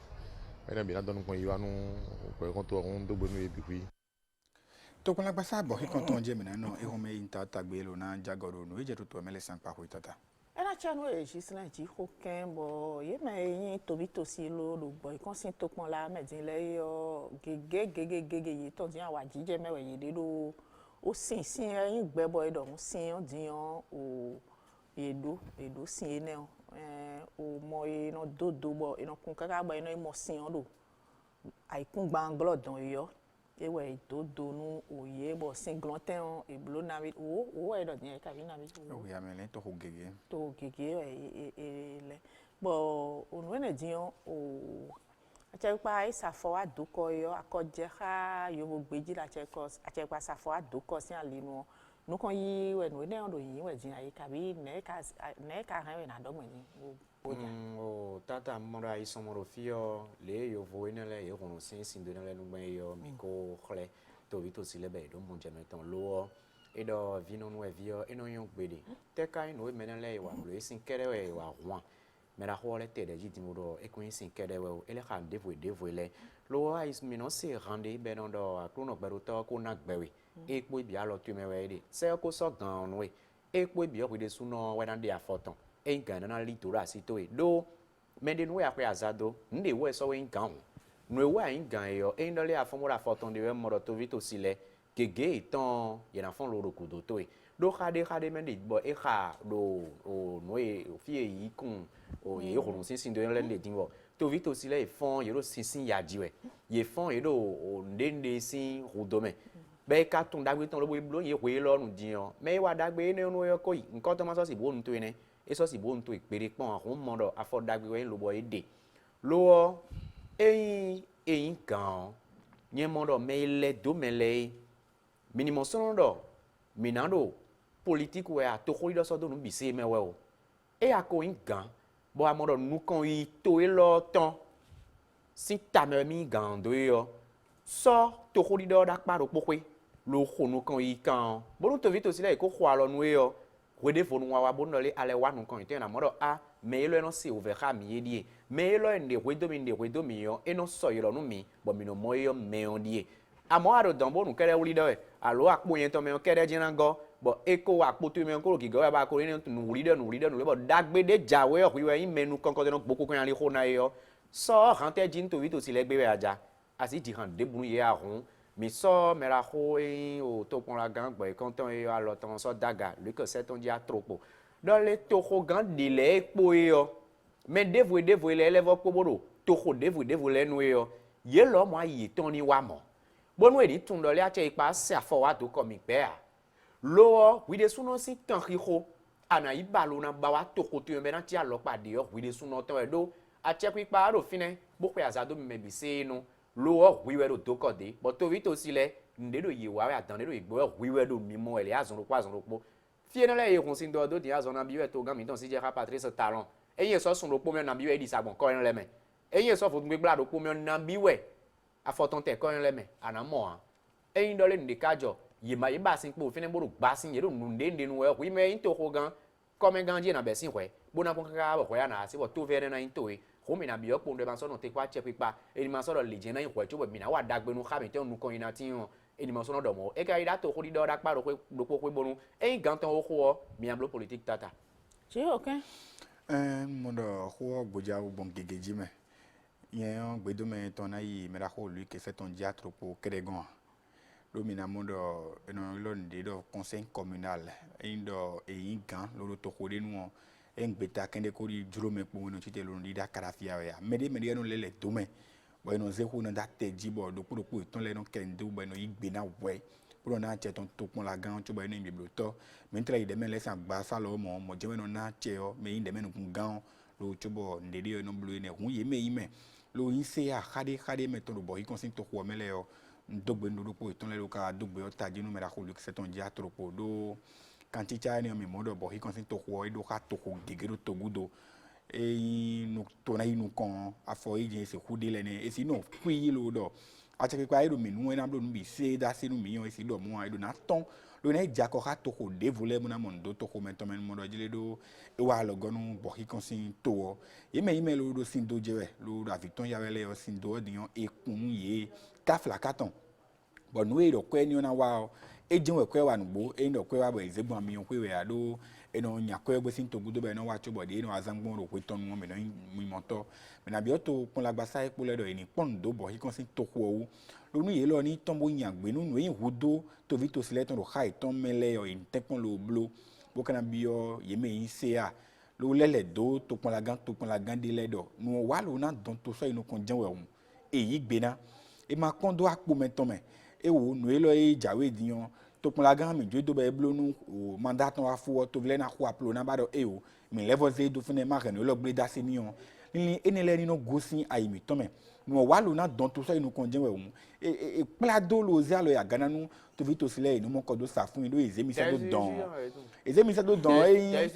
ena bi na don kon yiwa nu ko kon to on do bonu e bi pi to kon la gbasa bo he kon ton je me na no e ho me inta tagbe lo na jagoro no e je to me le san pa ho tata ena chanu e jisna ji ho ken bo ye me yin tobi to si lo gbo ikon sin to pon la me din le yo gege yi to din awa jije me we yi de lo o sin yin gbe bo e do sin o din o edo sin ene o mo ino dodo bo ino kun kaka bo ino mo sin o do ai kun gbanglo don yo ewe dodo nu oye bo sin glantin e blo na wi o e do din e ka vi na wi o ya me le to gege e le bo onu ene din o ache pa isa fo adoko yo akoje ha yo mo gbeji la ache pa sa fo adoko sin alinu no kon yi we no ne do yin we din ayi ka bi ne ka han we na do mo ni o tata mora isomoro fio le yo vo ene le yo kono sin de le no gbe yo mi ko khle to vi to sile be do mo je meton lo e do vino no e vio e no yon gbede te kai no e menen le wa lo sin kere we wa wan me ra ho le te de jiti mo do e ko sin kere we e le kan devo le lo is mi no se rande be no do akrono gbero to ko na gbewe e po bi alo tu me we de se ko so gan no e po bi o de suno we na de afoton e gan na litora si to e do me de no ya kwa azado nde we so we gan no we a gan yo e ndole afomora foton de we mo to vito sile gege itan ye na fon lo rokudo to e do khade me de bo e kha do o no e fi yi kun o ye ko sin de le din wo to vito sile e fon ye ro sin ya jiwe ye fon ye do o ndende sin rodome be ka tun dagbe ton lo bo ye we lorun diyan me wa dagbe ne no yo ko yi nkan to ma so si bo nu to ene e so si bo nu to ipere pon ahun mo do afo dagbe we lo bo e de lo eyin kan nye mo do me le do me le minimum so do minando politique we a to ko do so do nu bi se me we o e a ko yin gan bo amodo nu kan yi to e lo ton si tame mi gando yo so to khodi do dak pa ro pokwe lo khonu kan yi kan bonu to vito sile ko khwa lo nu yo wede fonu wa bono le ale wa nu kan ite na modo a me lo no si overa mi yedie me lo ende wedo mi yo e no so yo no mi bo mi no mo yo me on die amo aro dan bonu kere wuli do e alo akpo yen to me kere jina go bo eko akpo to me ko ki go ba ko ni nu wuli do le bo dagbede jawe o wi yin menu kan ko no gboko kan ali khona yo so rante jin to vito sile gbe aja asi di han de bunu ye arun mi so mera ho o to pon la gan gbe kan ton e alo ton so daga le que c'est on dia tropo dans les to ho gan de le po yo mais devo le levo po bodo to ho devo le nu yo ye lo mo ayi ton ni wa mo bonu e di tun do le a che ipa se afo wa to ko mi pe a lo wi de suno si tan ri ho ana ibalo na ba wa to ho to me na ti alo pade yo wi de suno ton e do a che ipa ro fine bo pe azado mi me bi se no lo wiwe do dokode but to vito sile ndedo yiwa we adan ndedo igbo wiwe do mimo ele azon ro fie na le ye kun sin do di azon na biwe to gan mi don si je ra Patrice Talon eyin so sun ro po me na biwe di sagbon ko en le me eyin so fo gbe gbla do po me na biwe afoton te ko en le me anamo an eyin do le nde kajo ye ma ye ba sin po fine bodo gba sin ye do nu nde nu we wi me yin to ko gan ko me gan je na be sin we bona kon ka bo ko ya na si bo to vere na yin to e komi na biyo kpondo ban so no te kwa che pipa eni ma so do leje na ikwo cho bo mi na wa dagbe nu kha mi te nu kon ina ti hon eni ma so no do mo e ka ida to ko di do da pa ro pe do ko bonu e gan ton o ko mi am lo politique tata je okay mo do ko boja bon gegeji me yen gbedo me ton na yi me ra ko lui que c'est ton dia trop pour Kérégon lo mi na mo do no lo ndi do conseil communal indo e yin gan lo to ko de nu engbeta kende ko di duro me po no tite lo ndi da karafia ya mede no lele to me bo no ze ko no da teji bo do ko ton le no kende bo no igbe na we pro na che ton to pon la gan cho bo no iblo to me ntra ide me le san gba sa lo mo je me no na che o me inde me no kun gan lo cho bo ndede no blu ne hun ye me ime lo yin se ya khade me to bo yi kon sin to ko me le o ndogbe ndo ko ton le lo ka dogbe o taji no me ra ko lu c'est ton dia trop do quand tu as un modo bo hi konsin to ko do ka to ko gegero to gudo e no to na inu kon afo ije se kude le ne e si no kwi lo do a che kwa iro menu na blo nbi se da se no mi yon e si do mo a do na ton lo na ja ko ka to ko de vole mo na mo do to ko mento men mo do jile do e wa lo gonu bo hi konsin to e me lo do sin do jewe lo da victon ya wele o sin do dion e kunu ye ka fla katon bo no e do ko eni ona wa ejinwe kwe wa nugbo endo kwe wa bo ezegbu ami on kwe we ado eno nya kwe bo sin to gudo be no wa chobo de eno azangbon ro kwe ton mo me no mi moto me na bi oto pon la gbasa epo le do eni pon do bo hi kon sin to ko wo lo nu ye lo ni ton bo nya gbe nu yin hudo to vito sile ton ro khai ton mele yo in tekon lo blo bo kana bi yo ye me yin se a lo lele do to pon la gan de le do nu wa lo na don to so inu kon jan we hun eyi gbe na e ma kon do apo meton me e wo nu e lo e jawe diyan to pon la gan mi jo do be blo nu o mandat wa fu to vle na ku aplo na ba do e o mi level ze do fune ma ren lo gbe da se ni on ni enele ni no gosin ayi mi to me nu wa lo na don to so inu kon jen we hun e plado lo ze alo ya gana nu to vito sile inu mo ko do sa fun do ezemi se do don ezemi se do don e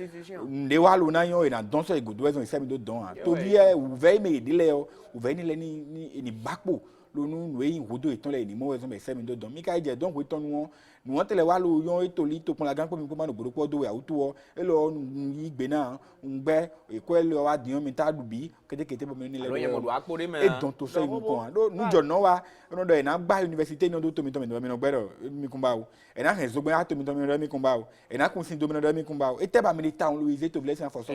nde wa lo na yon e na don so e go do ezon se mi do don to bi e u ve me idile o u ve ni le ni bakpo lonu nu eyin hodo iton le ni mo we so me se mi do don mi ka je don ko iton nu won tele wa lo yon etoli to pon la gan ko mi ko ma no gboro po do we awutu o e lo yi gbe na ngbe e ko le wa diyan mi ta dubi kete bo mi ni le e don to so inu kon do nu jo no wa no do e na gba university ni do to mi mi no gbero mi kun ba o e na hen zo gbe to mi kun ba o e na kun sin do mi no mi kun ba o e te ba mi ni town lo ize to blessing for so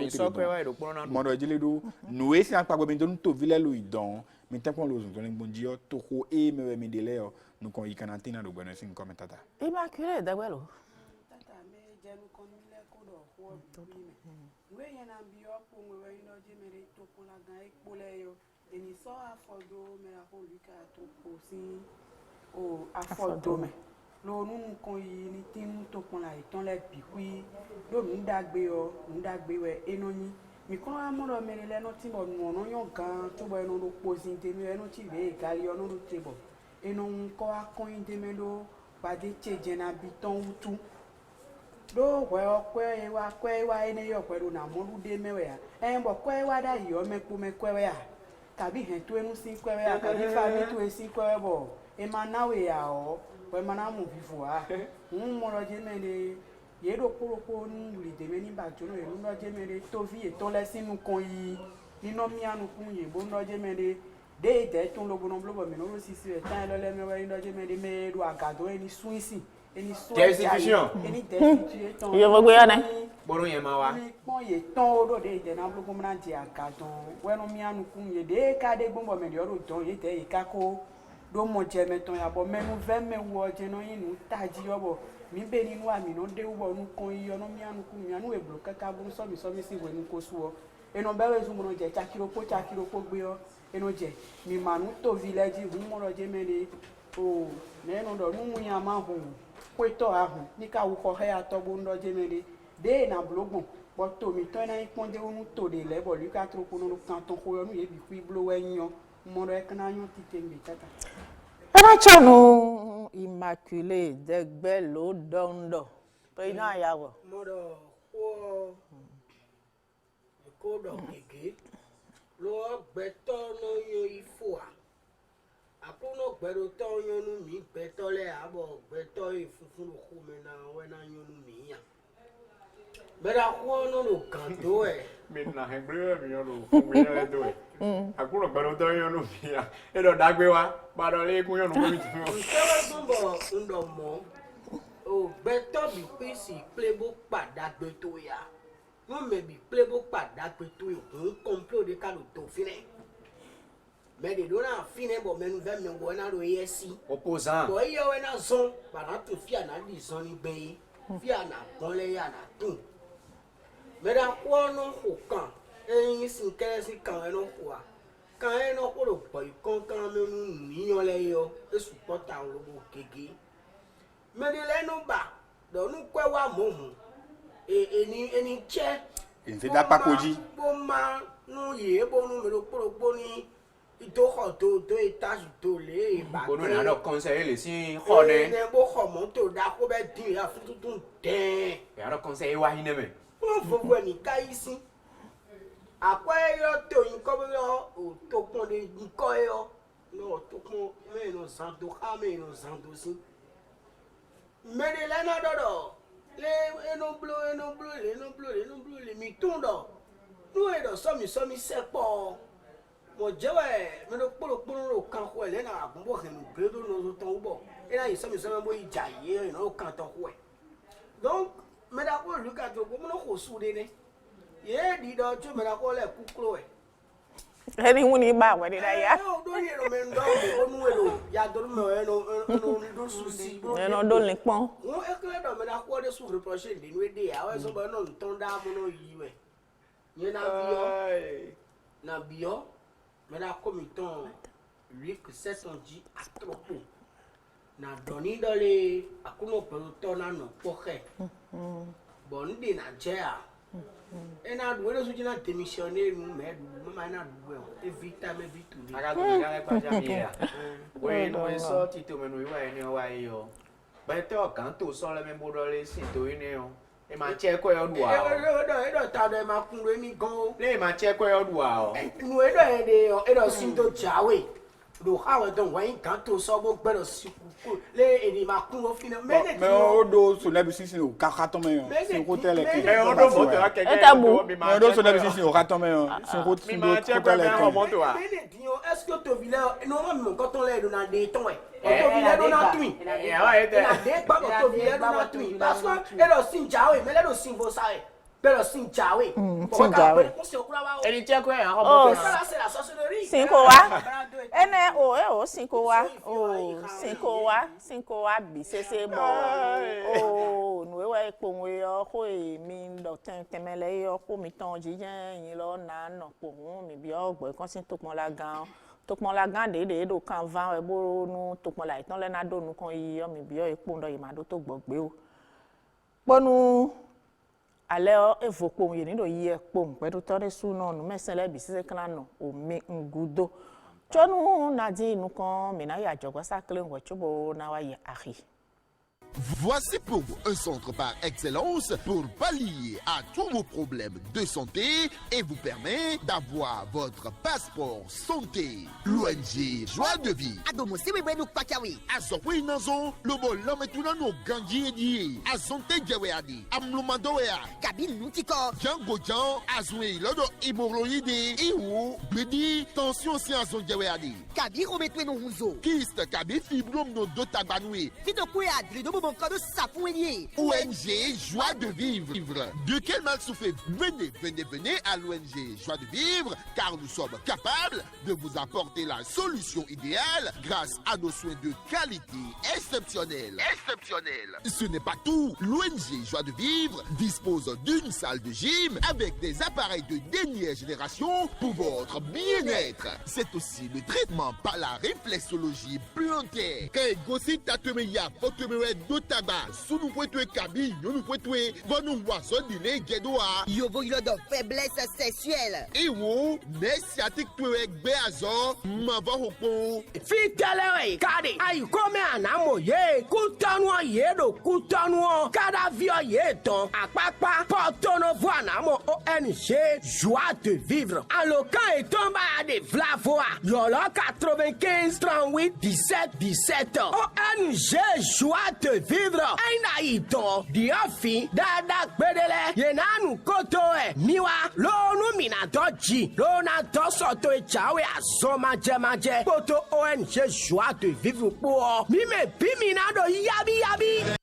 mo do jile do nu e si an pa gbo mi do to vile lo idon mi te kon lo zun to ni gbonji o to ko e me mi dele o nu kon yi kanantina do gbeno sin comment tata Immaculée dagbelo tata me jenu kon mi le ko do ho bi me we yen na bi o po we ino je mere to ko la gan e po le yo eni so afodo me la ko luka to ko si o afodo me lo nu kon yi ni tin to ko la iton le bi wi do mi dagbe we eno yin mi kon amoro mere le no ti bo nu ono yon gan to bo eno lo po sin te mi eno ti be gali ono lo te bo eno ko akon de me lo pade cheje na biton utu do kwe wa ene yo kwe na molu de mewe ya en bo kwe wa da yo me ku me kwe ya kabi hen tu enu si kwewe ya kabi family tu esi kwewe bo e manawe ya o we manamu bifo a mo lo je mele ye do poropo nu li de me ni ba jono e nu lo je mele to vi e to le sinu kon yi ni no mi anu kun ye bo no je mele de de tun lo bono blobo mi no lo sisi e tan lo le me we no je mele me do agado eni suisi eni so Destitution. eni destitution ton Yo vou goiar, né? Boro yẹn máa wá. ni pon ye ton odo de de na blobo mo na je agado we no mi anu kun ye de ka de gbombo me de oro ton ye de ye ka ko do mo je me ton ya bo menu ve me wo je no yin nu taji yo bo mi be nínú àmì no de wo nu kon yi ono mi anu kun mi anu e blo kaka bu so mi si we nu ko su o eno be we zu mo no je chakiro po gbe o eno je mi manu to village hu mo ro je mele o me no do nu ya ma hu ko to ahun ni ka wo ko he atogbo ndo je mele de na blogbon bo to mi to na ipon de unu to de le bo lu ka tro ko no kan ton ko yo nu ye bi ku iblo we yan mo ro e kana yan ti tembe tata Rachanu Immaculée Degbelo Dondo. Président Yawo. Modo ko do gege lo gbeto no yo ifo a akuno gbero to yo nu mi gbeto le abo gbeto ifufun ko me na we na yo nu mi ya bera ko no lo kan do e Mi na hẹgbẹ́ mi yọ lò fún mi yẹn lẹ́dọ̀ ẹ̀. Àkúrò gbẹdọ̀ tó yọ lò fi ya. Ẹ lọ dàgbé wa, padà lé kún yọ lò fún mi tì mọ́. ìṣẹ́wé túnbọ̀ ń dọ̀ mọ́ ògbẹ́tọ̀ bí pé sì plébo pàdàgbé tó yà wọ́n mẹ̀bí plébo pàdàgbé tó yà òun kọ́ńplóde ká ló tó fínẹ́ mẹ́rin ló náà fínẹ́ bọ̀ mẹ́nu fẹ́ mi wọ́n náà ló yẹ sí. Opposant. bọ̀ iye wẹ́ náà zọ́n bàrà tó fi àná lè zọ́n ní gbẹ̀yìn fi àná gbọ́nlẹ̀ yà náà dùn mẹ́rin akọ́ náà kò kàn ẹyin sì kẹ́rẹ́sì kàn ẹ̀ náà kò wá kan ẹ̀ náà kò lò pọ̀ ìkọ́ńkàn mẹ́nu níyàn lẹ́yọ èsù pọ́tà olóko gègé mẹ́rin lẹ́nu bà lọ́nu pẹ́ wà mọ́hùn ẹni jẹ́ Nse da pakoji. bó máa nu yìí bó nu mẹ́rin kpọ́lọ́gbó ní ìtòkọ̀ tó ìtajù tó lé ìbàdàn. Bolo yẹn àdó kọ́nsẹ̀ yẹn lè sí xɔ dẹ. ẹ̀ bó xɔ mọ́tò dá kó bẹ́ dín ìyá fún tuntun dẹ́n. Yẹn àdó kọ́nsẹ̀ yẹn wá yín dẹ mẹ. wọ́n fọwọ́ ẹ̀ ní káyí sí. àpò ẹ̀yọ́ tó yín kọ́ bí yọ tó pọ́n lé nkọ́ ẹ̀yọ́ náà tó pọ́n mẹ́rin náà zan tó ká mẹ́rin náà zan tó sí. mẹ́rin lẹ́nà dọ̀dọ̀ lé ẹnu blo lè mi tún dọ̀ nú ẹ̀dọ̀ sọ́mi sẹ́pọ̀ mọ̀ jẹ́wẹ̀ mẹ́rin kpọ́lọ́kpọ́lọ́ ló kàn kọ́ ẹ̀ lẹ́nà àgùnbọ̀ hẹ̀nu gbẹ́dọ̀ ló tán wọ́ ẹ̀ náà yìí sọ́mi bó ìjà yìí ẹ̀ náà ó kàn tán kọ́ ẹ̀. donc mẹ́ta kó lu ka tó gbọ́mọ́ kó sùn de ne yéé di dọ̀ tó mẹ́ta kó lẹ̀ kú kúrò ẹ̀. Ẹni wú ni bá wẹ̀ ní dá yá. ẹ ò dó yẹn lọ mẹ́ ndọ́ mi ó nú èlò yàtọ̀ mẹ́ ẹ̀ nọ ndó sùn sí. Ẹnu ọdún ní pọ́n. wọ́n ekele dọ̀ mẹ́ta kó de sùn reproché de nu de àwọn ẹ̀sọ́ bẹ́ẹ̀ náà ntọ́ dá mọ́ náà yí wẹ̀ yẹn na biyọ́ mẹ́ta kó mi tán rick sẹ́tàn jí àtọ́pọ̀ na dɔni dɔ le akuno pɛlu tɔ na nɔ kpɔxɛ bɔn n de na jɛ a ena du wele sotsi na démissionné nu mɛ du mama ena du wɛ o evi ta mɛ vi tu de. A ka tó ìyá rẹ̀ pàṣẹ mi yà. Wẹ́n ní wọ́n sọ títò mẹ́nu ìwà yẹn ní ọwọ́ ayé yọ. Bẹ́ẹ̀ tẹ́ ọ̀kan tó sọ lẹ́mẹ́ bó dọ́lé sí ìtòrí ní ọ. Ẹ máa tiẹ́ kọ́ ẹ ọdún wa o. Eɖɔ ta dɔ ɛ ma kun do emi gan o. Lẹ́yìn máa tiẹ́ kọ́ ẹ ọdún wa o. Nu eɖɔ yɛ de eɖɔ si do dzawe do xawɛ dɔn wɔnyi gan tó sɔ bó gbɛdɔ si kuku le eni ma kun o fi na mɛ ne ti Mais o do so na bi sisi o ka ka tɔmɛ yo. Sin ko tɛlɛ kɛ. Ẹ ọdún mọ́tò wa kẹ̀kẹ́ Ẹ ta bu. mi Mais máa o do tiẹ́ so na bi kọ́ ẹ sisi o ka tɔmɛ yo. Sin ko mi máa tiẹ́ kọ́ ẹ tɛlɛ bẹ́ẹ̀ kɛ. mọ́tò wa. mɛ ne di o est ce que tobi lɛ n'o ma mi kɔtɔn lɛ do na de tɔn ɛ tobi lɛ do na tui Ìyàwó yẹn tẹ. na de gba bɔ tobi lɛ do na tui parce que eɖɔ si dzawe mɛ lɛ do si vo sa yɛ bɛlɛ si dzawe. si dzawe. Ẹni tiẹ́ kọ́ ẹ yàn kọ́ Oh, mọ́tò ça wa. là c'est la sorcellerie. Cinco wa. Ene o e o cinco wa. O cinco wa bi sese bo. O nu e wa epo we yo ko e mi do temele yo ko mi ton jijen yin lo na no po hun mi bi ogbo kan sin topon la gan de do kan van e bo nu topon la itan le na do nu kan yi yo mi bi yo epo ndo yi ma do to gbogbe o. Ponu ale o evokpo ye ni do yi ekpo pedu tore su no nu mesele bi sise kan no o mi ngudo chonu na di nu kan me na ya jogo sakle nwe chubo na wa ye ahi Voici pour vous un centre par excellence pour pallier à tous vos problèmes de santé et vous permet d'avoir votre passeport santé. L'ONG Joie de Vie. Azokwe Nazo, Lobo Lometuna no Ganji Edi, Azonte Jeweadi, Amlumandoea, Kabin Nutiko, Django Jan, Azwe Lodo Iboroide, Iwu, Bedi, Tension si Azon Jeweadi, Kabi Rometwe no Huzo, Kist, Kabi Fibrome no Dotabanui, Fito Kouadri, Dobo Bonkado Sapouenier, ONG Joie de Vivre. De quel mal souffrez? Venez à l'ONG Joie de Vivre, car nous sommes capables de vous apporter la solution idéale grâce à nos soins de qualité exceptionnelle. Ce n'est pas tout. L'ONG Joie de Vivre dispose d'une salle de gym avec des appareils de dernière génération pour votre bien-être. C'est aussi le traitement par la réflexologie plantaire. Quand gosi tatemeya potemewe do tabac, sous nous pouvons kabi, nous pouvons nous boisson dîner gedoa. Yobo de faiblesse sexuelle. Et où, nessiatique tuek beazo, m'ava hopon. Fitelewe, kade, ayi kome anamo ye, kutanwa ye do kutanwa, kada vio ye ton, akpakpa, portono voanamo ONG Joie de Vivre. Alokan et tomba à des vlavoa, yolo 95 38 17 17. ONG Joie de Vivre. Aina ito, diofi, dada bedele, yenanu kotoe, miwa, lonu minadoji, lona dosoto e chawe asoma jemaje, poto ONG Joie de Vivre pour mime piminado yabi.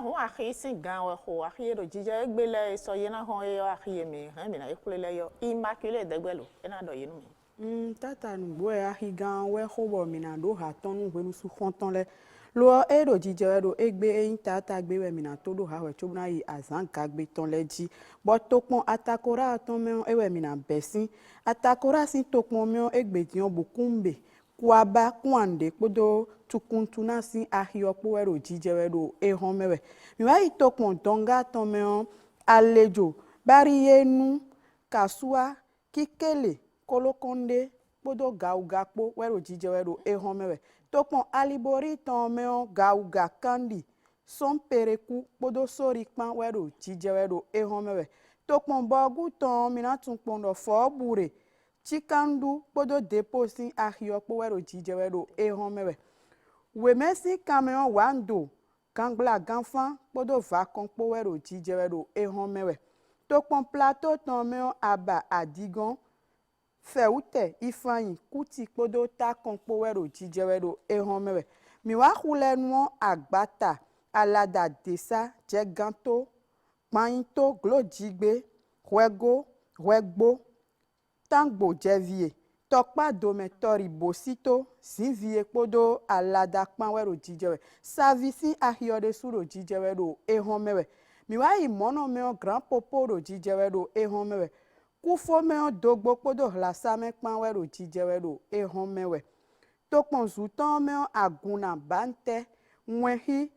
Ho akhi singan we ho akhi do jije egbele so yena ho yo akhi mi han mi na ikulele yo immaculate degbelo ena do yinu mi tata nu bo akhi gan we ho bo mi na do ha ton nu gbenu su konton le lo e do jije do egbe eyin tata gbe we mi na to do ha we chobna yi azan ka gbe ton leji bo tokpon atakora ton me e we mi na besin atakora sin tokpon me egbe ti on bukumbe kwaba kwande podo tukuntuna sin ahiopo wero jijewero ehomewe miwa itokpon donga tomeo alejo barienu kasua kikele kolokonde podo gaugapo wero jijewero ehomewe tokpon alibori tomeo gauga kandi sompereku podo sorikpan wero jijewero ehomewe tokpon bogu tom minatunpon do fobure chikandu podo deposin ahiopo wero jijewero ehomewe wemesi kameo wando kangla ganfan podo vakon powero jijewero ehomewe tokpon plateau tomeo aba adigon feute ifanyi kuti podo takon powero jijewero ehomewe miwa hulenu agbata alada desa jeganto panito glojigbe hwegbo tangbo jevie tokpa dometori bosito sinvie podo alada kpanwero jijewe savisi ahiode suro jijewero ehomewe miwa imono meo grand popo ro jijewero ehomewe kufo meo dogbo podo hlasame kpanwero jijewero ehomewe tokpon zuton meo aguna bante nwehi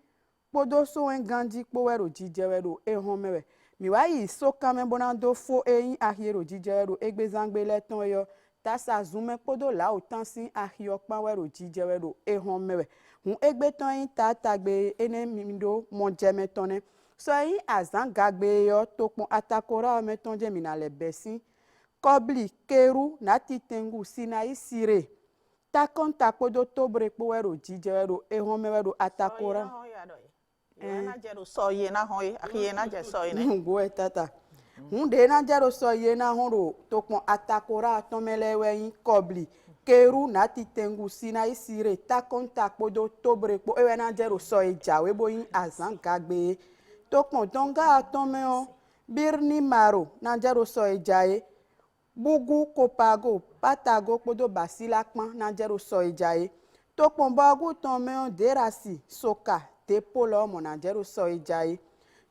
podo soen ganji powero jijewero ehomewe miwa isokame bonando fo eyin ahiero jijewero egbezangbe leton yo tasa zume podo la otansi ahiokpan wero jijewero ehomewe hun egbeton yin tatagbe ene mindo monjemetone so yin azangagbe yo tokpon atakora meton je minale besin kobli keru natitengu sinai sire takonta podo tobre powero jijewero ehomewero atakora na jero so ye na hoye akhi na je so ine ngo tata hunde na jero so ye na horo tokpon atakora tomelewe yin kobli keru natitengu sina isire takonta podo tobre po ewe na jero so ejawe boyin azangagbe tokpon donga atomeo birni maro na jero so ejaye bugu kopago patago podo basilakpan na jero so ejaye tokpon bagu tomeo derasi soka tepolo monajero so ejaye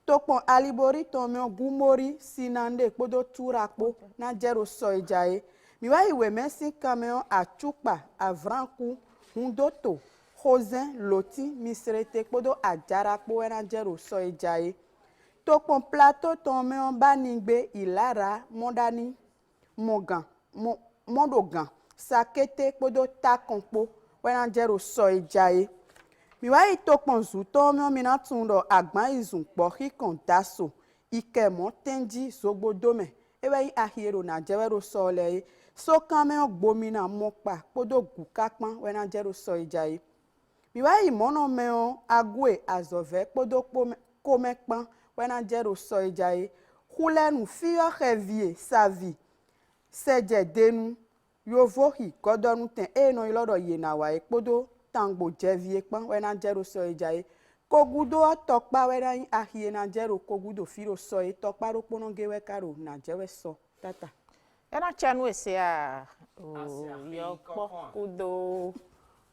tokpon alibori tomeo gumori sinande podo turakpo na jero so ejaye miwa iwe mesi kameo achupa avranku hundoto hozen loti misrete podo ajarakpo na jero so ejaye tokpon plateau tomeo banigbe ilara modani modogan sakete kpodo takonpo wena jero so ejaye mi wa ito ponzu to mi na tun do agban izun po hikon daso ike mo tenji zogbodome ewe ahiero na jewero so le so kan me ogbomina mo pa kpodo gukapan wena jero so ejaye mi wa imono me o agwe azove kpodo komepan wena jero so ejaye hulenu fiyo hevie savi seje denu yovohi godonu ten eno ilodo yena wa ekpodo tangbo jevie pan wena jero so ejaye kogudo tokpa wena ahie na jero kogudo firo so e tokpa ro pono gewe karo na jewe so tata ena chanu ese a yo po kudo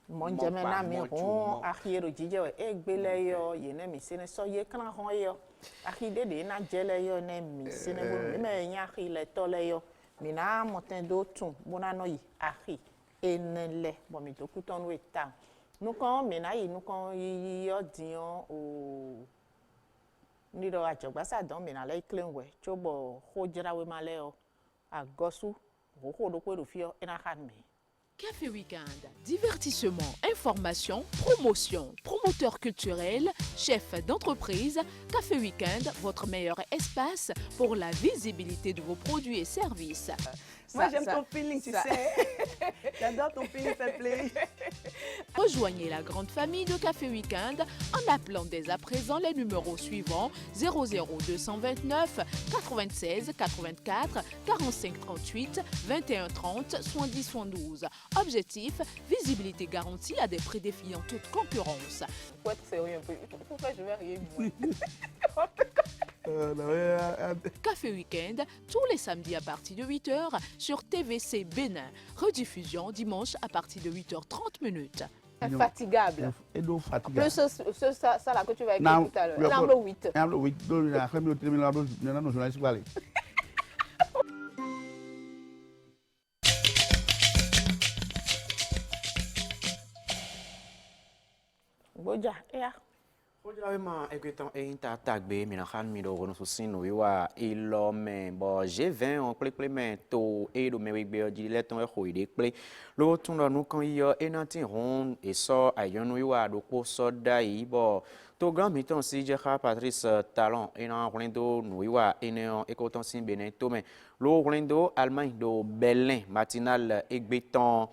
monjeme na mi hon ahie ro jije we egbele yo yene mi sene so ye kan hon yo ahide de na jele yo ne mi sene bo me nya ahie le to le yo mina moten do tun bona no yi ahi enele bo mi to kuton we ta nu kan mina yi nu kan yi odiyan o ni do ajogbasa don mina le clean we chobo hojira we male o agosu ho do ko do fio ina kan mi. Café Weekend, divertissement, information, promotion, promoteur culturel, chef d'entreprise, Café Weekend, votre meilleur espace pour la visibilité de vos produits et services. Moi j'aime ton feeling, tu sais. J'adore ton feeling, fait plaisir. Rejoignez la grande famille de Café Weekend en appelant dès à présent les numéros suivants 00229 96 84 45 38 21 30 70 72. Objectif, visibilité garantie à des prix défiant toute concurrence. Pour être sérieux un peu, pourquoi je vais rien moins. Café Weekend, tous les samedis à partir de 8h sur TVC Bénin. Rediffusion dimanche à partir de 8h30. Infatigable. Plus ça là que tu vas écouter tout à l'heure. L'angle 8. Boja, ea. Ojira ma ekwetan ta tagbe mina khan mi do gono susino wiwa ilome bo G20 on ple men to e do me wigbe di leton e khoide ple lo tun do nu kan yo enantin ron e so ayon wiwa do ko so dai bo to grand miton si je kha Patrice Talon ena rendo nu wiwa ene ekoton sin Benin to men lo rendo Allemagne do Berlin matinal egbeton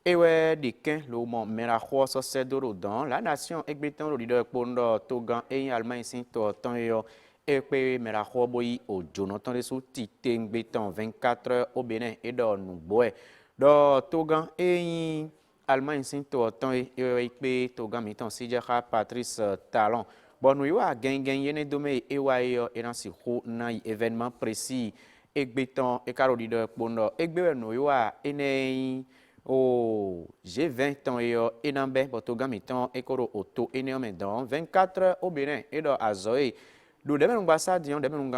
Ewe diken lo mon mera khwa so sedoro dan la nation egbetan lo leader pondo togan e Allemagne sin to tan yo epe mera khwa boyi o Jonathan de sou tite egbetan 24 heures au Bénin et do nu boy do togan e Allemagne sin to tan e epe togan mitan si jaka Patrice Talon bon nou yo a gen yene dome e wa yo e nan si ho na événement précis egbetan e karo leader pondo egbe nou yo a ene o G20 ans et enambe botoga mitan ekoro auto eneome dans 24 heures au Bénin et dans azoé do demen ngasa dion demen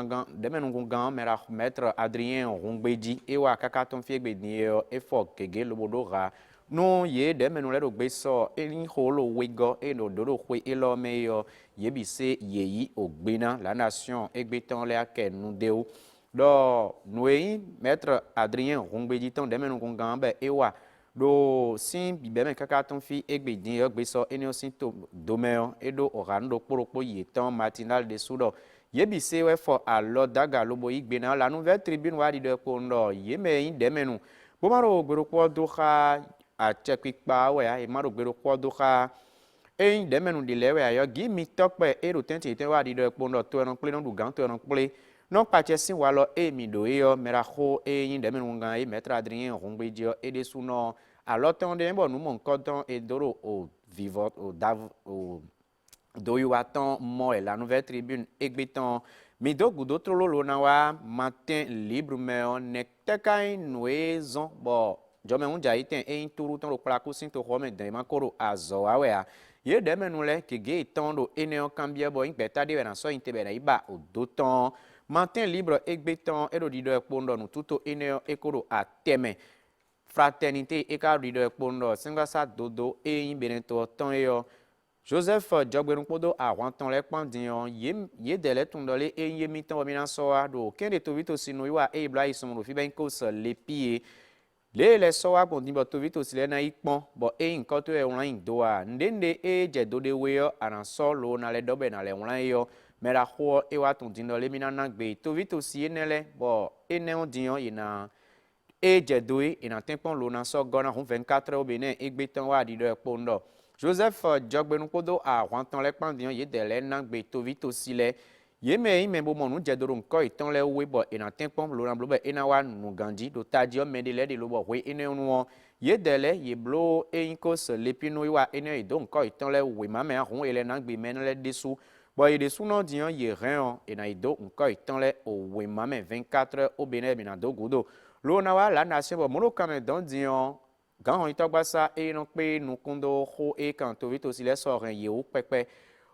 ngungan mera maître Adrien Rongbedi e wa kakaton fiegbe ni e fo kege lobodora no ye demen le do gbeso elin holo wego e no dodo kwe elome yo ye bise yeyi ogbena la nation egbetan le aken nu deu do noei maître Adrien Rongbedi ton demen ngungan be e wa do sin bibeme kakaton fi egbedin yo gbeso eni osin to domeo edo orando poropo yetan matinal de sudo yebi se we for alo daga lobo igbena la nouvelle tribune wa di de kondo yeme yin demenu bo maro gbero ko do kha a chekpa we a maro gbero ko do kha yin demenu di lewe ayo gi mi tokpe ero tenti te wa di de kondo to eran ple no du gan to eran ple non pache sin walo e mi do yo meraho e yin deme ngan e maître Adrien Rongbedi e de suno aloton de bo nu mon kodon e doro o vivant o dav o do yo atan mo e la nouvelle tribune egbeton mi do gudo trololo na wa matin libre mais on nektekai noezon bo jome unja iten e turu ton ro plaku sin to home de makoro azo awea ye deme nu le kege tondo eneo cambia bo in beta de na so intebe na iba o doton Matin libre egbeton et le leader pondo nous tout eneo ekoro a teme fraternité et car leader pondo singasa dodo et in benento ton yo Joseph Jogbenou podo a wanton le pandion ye dele tondole et ye mitan omina soa do ken de to vito sino wa e bla isomo fi ben ko se le pied les soa pour dire tout vite aussi na ikpon bo e nko to e won doa ndende e je do de we yo anan so lo na le dobe na le won yo me la ho e wa ton din le mina na gbe tout vite aussi enele bo ene on dion ina e je do e ina tempon lo na so gona 24 o bene e gbe tan wa di do e pondo Joseph jogbenu kodo a wantan le pandion ye de le na gbe tout vite aussi le Yeme ime bo monu jedoro nko itan le we bo ina tempom lo na blobe ina wa nu gandi do tadio medele de lo bo we ina onu ye dele ye blo e inko se lepino wa ina ido nko itan le we ma me ahun ele na gbe men le desu bo ye desu no dian ye ren ina ido nko itan le o we ma me 24 o bene bina do godo lo na wa la nation bo mono kame don dian gan hon itogbasa e no pe nu kundo ho e kan to vito sile so ren ye o pepe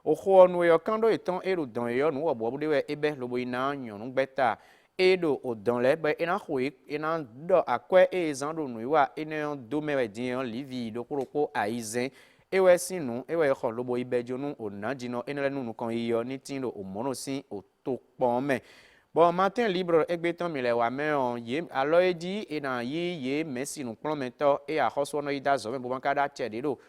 Oho no yo kando eton ero don yo no obo de we ebe lobo ina nyon no beta edo odon le be ina khoi ina do akwe e zando no wa ina do me din livi do koropo aizen ewe sinu ewe kho lobo ibe jonu onaji no ina le nu kan iyo ni tin do omono sin o to pon me bon matin libre egbeton mi le wa me on ye alo edi ina ye merci no plan mento e a khoso no ida zo me bo bankada chede do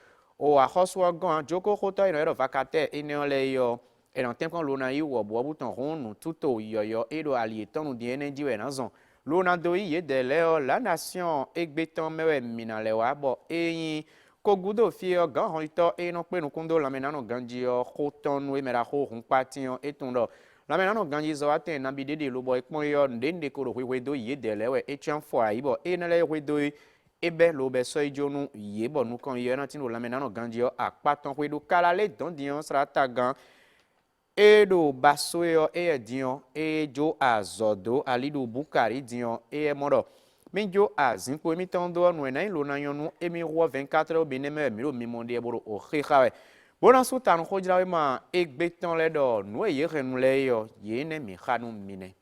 o a khoswa gan joko khota ino ero vakate ino le yo e no tempo lo na yi wo bo buton honu tuto yo edo alieton no di energy we na zon lo na do yi de le la nation egbeton mewe minale wa bo eyin kogudo fi o gan hon ito e no pe no kundo la mena no ganji o khoton we mera ho hun pation etundo la mena no ganji zo aten na bidede lo bo ipon yo ndende ko ro we do yi de le we e chan fo ayi bo e na le we do ebe lo be so ijonu yebo nu kan ye na tin lo lamena no ganjio apaton kwe do kala le don dion srata gan edo basoyo e dion e jo azodo alido bukari dion e modo minjo azinpo mi tondo no na lo na yonu emi ro 24 o beneme mi lo mi monde e boro o khikhawe bona sultan khojrawe ma egbeton le do no ye renu le yo ye ne mi khanu mine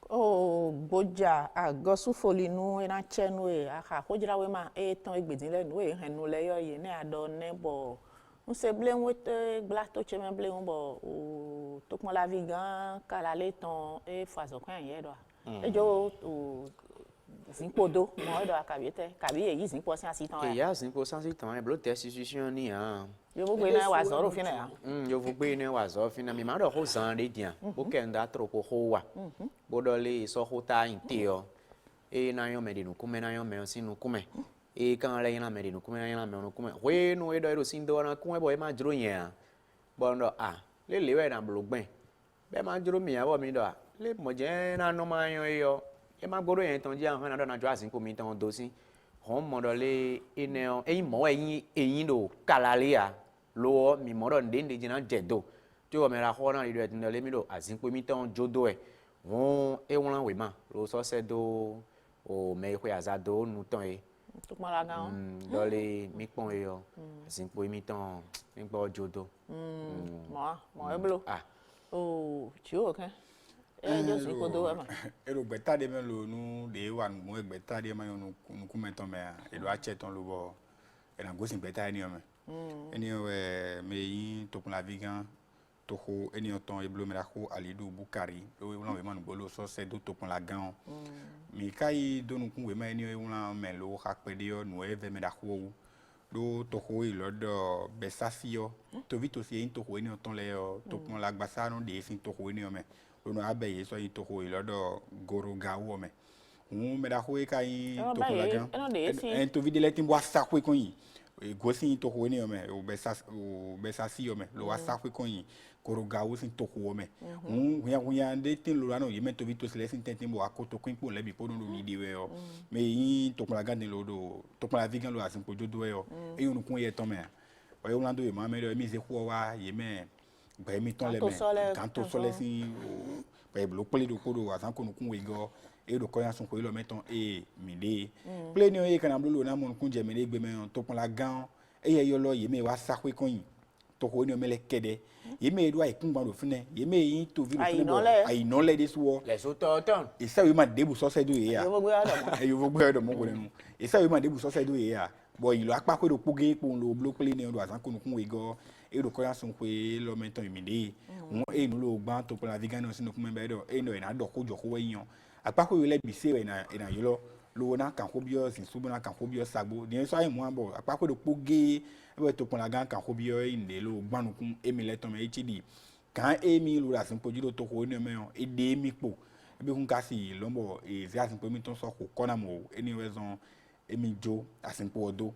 o boja agosu folinu ina chenu e aka hojira we ma e ton egbedin le nu e henu le yo ye ne ado ne bo nse ble wete gla to cheme ble bo o to pon la vie gan kala le ton e fazo kan ye do e jo o zinpodo mo do akabiete kabi e yi zinpo sin asitan e ya zinpo sin asitan e blo te situation ni an yo bo gbe na wa zo ro fina ya yo bo gbe na wa zo fina mi ma do ho zan de dian bo ke nda tropo ho wa bo do le so ho ta inte o e na yo me de nu kume na yo me sin nu kume e kan le na me de nu kume na yo me nu kume we no e do ero sin do na kume bo e ma jro yen bo ndo le we na blo gben be ma jro mi ya bo mi do le mo je na no ma yo e ma gboro yen ton je an na do na jo asin ko mi ton do sin hon mo do le ene e mo eyin do kalale a lo mi mo do ndende jina jedo tí o me ra ho na ri do le mi do asin ko mi ton jodo e won e won we ma lo so se do o me ko azado nu ton e to pon la gan do le mi pon e yo asin ko mi ton mi gbo jodo mo e blo o ti o kan yo sin ko do ma ero beta de me lo nu de wa nu beta de ma yo nu ku meton me e do a cheton lo bo e na go sin beta ni o me eni o me yin to kun la vegan to ho eni o ton e blo me la ho alidu bukari lo we won we man bolo so se do to kun la gan mi kai do nu kun we ma eni o won me lo ha pe de o nu e ve me la ho do to ho i lo do besafio to vito si yin to ho eni o ton le to kun la gbasa no de sin to ho eni o me ono abe so yin to ho ilodo goroga wo me me da ho e kai to ko la gan en to videle tin bo sa ko kon yin go sin to ho ni o me o besa si o me lo wa sa ko kon yin goroga wo sin to ho me ya de tin lo no yime to vito se sin tin bo akoto ko po le bi po no ni de we o me yin to ko la gan lo do to ko la vegan lo asin po jodo e o e yun kun ye to me o yo lando e ma me mi se ko wa yime gbe mi ton le me tanto sole si pe blo pele do kodo azan ko kun we go e do ko yan sun ko lo meton e mi de ple ni o e kan blo na mo kun je mi de gbe me to pon la gan e ye yo lo ye me wa sa ko kon yin to ko ni o me le kede ye me do ai kun gba do fune ye me yin to vi do fune ai no le de so le so to ton e sa we ma de bu so se do ye ya yo bo gbe do mo ko nu e sa we ma de bu so se do ye ya bo ilo apa ko do poge po lo blo pele ni o do azan ko kun we go e do ko yan sun ko lo meton mi de won e nu lo gba to pon la vegan no sinu kun me be do e no ina do ko jo ko we yan apa ko yo le bi se we na yo lo lo na kan hobio sin subu na kan hobio sagbo de so ai mo abo apako do poge e to pon la gan kan hobio inde lo gbanukun emi le ton me hd kan emi lo la sin poju lo to ko ni me e de mi po e be kun kasi lombo e zi asin po mi ton so ko kona mo anyway zon emi jo asin po odo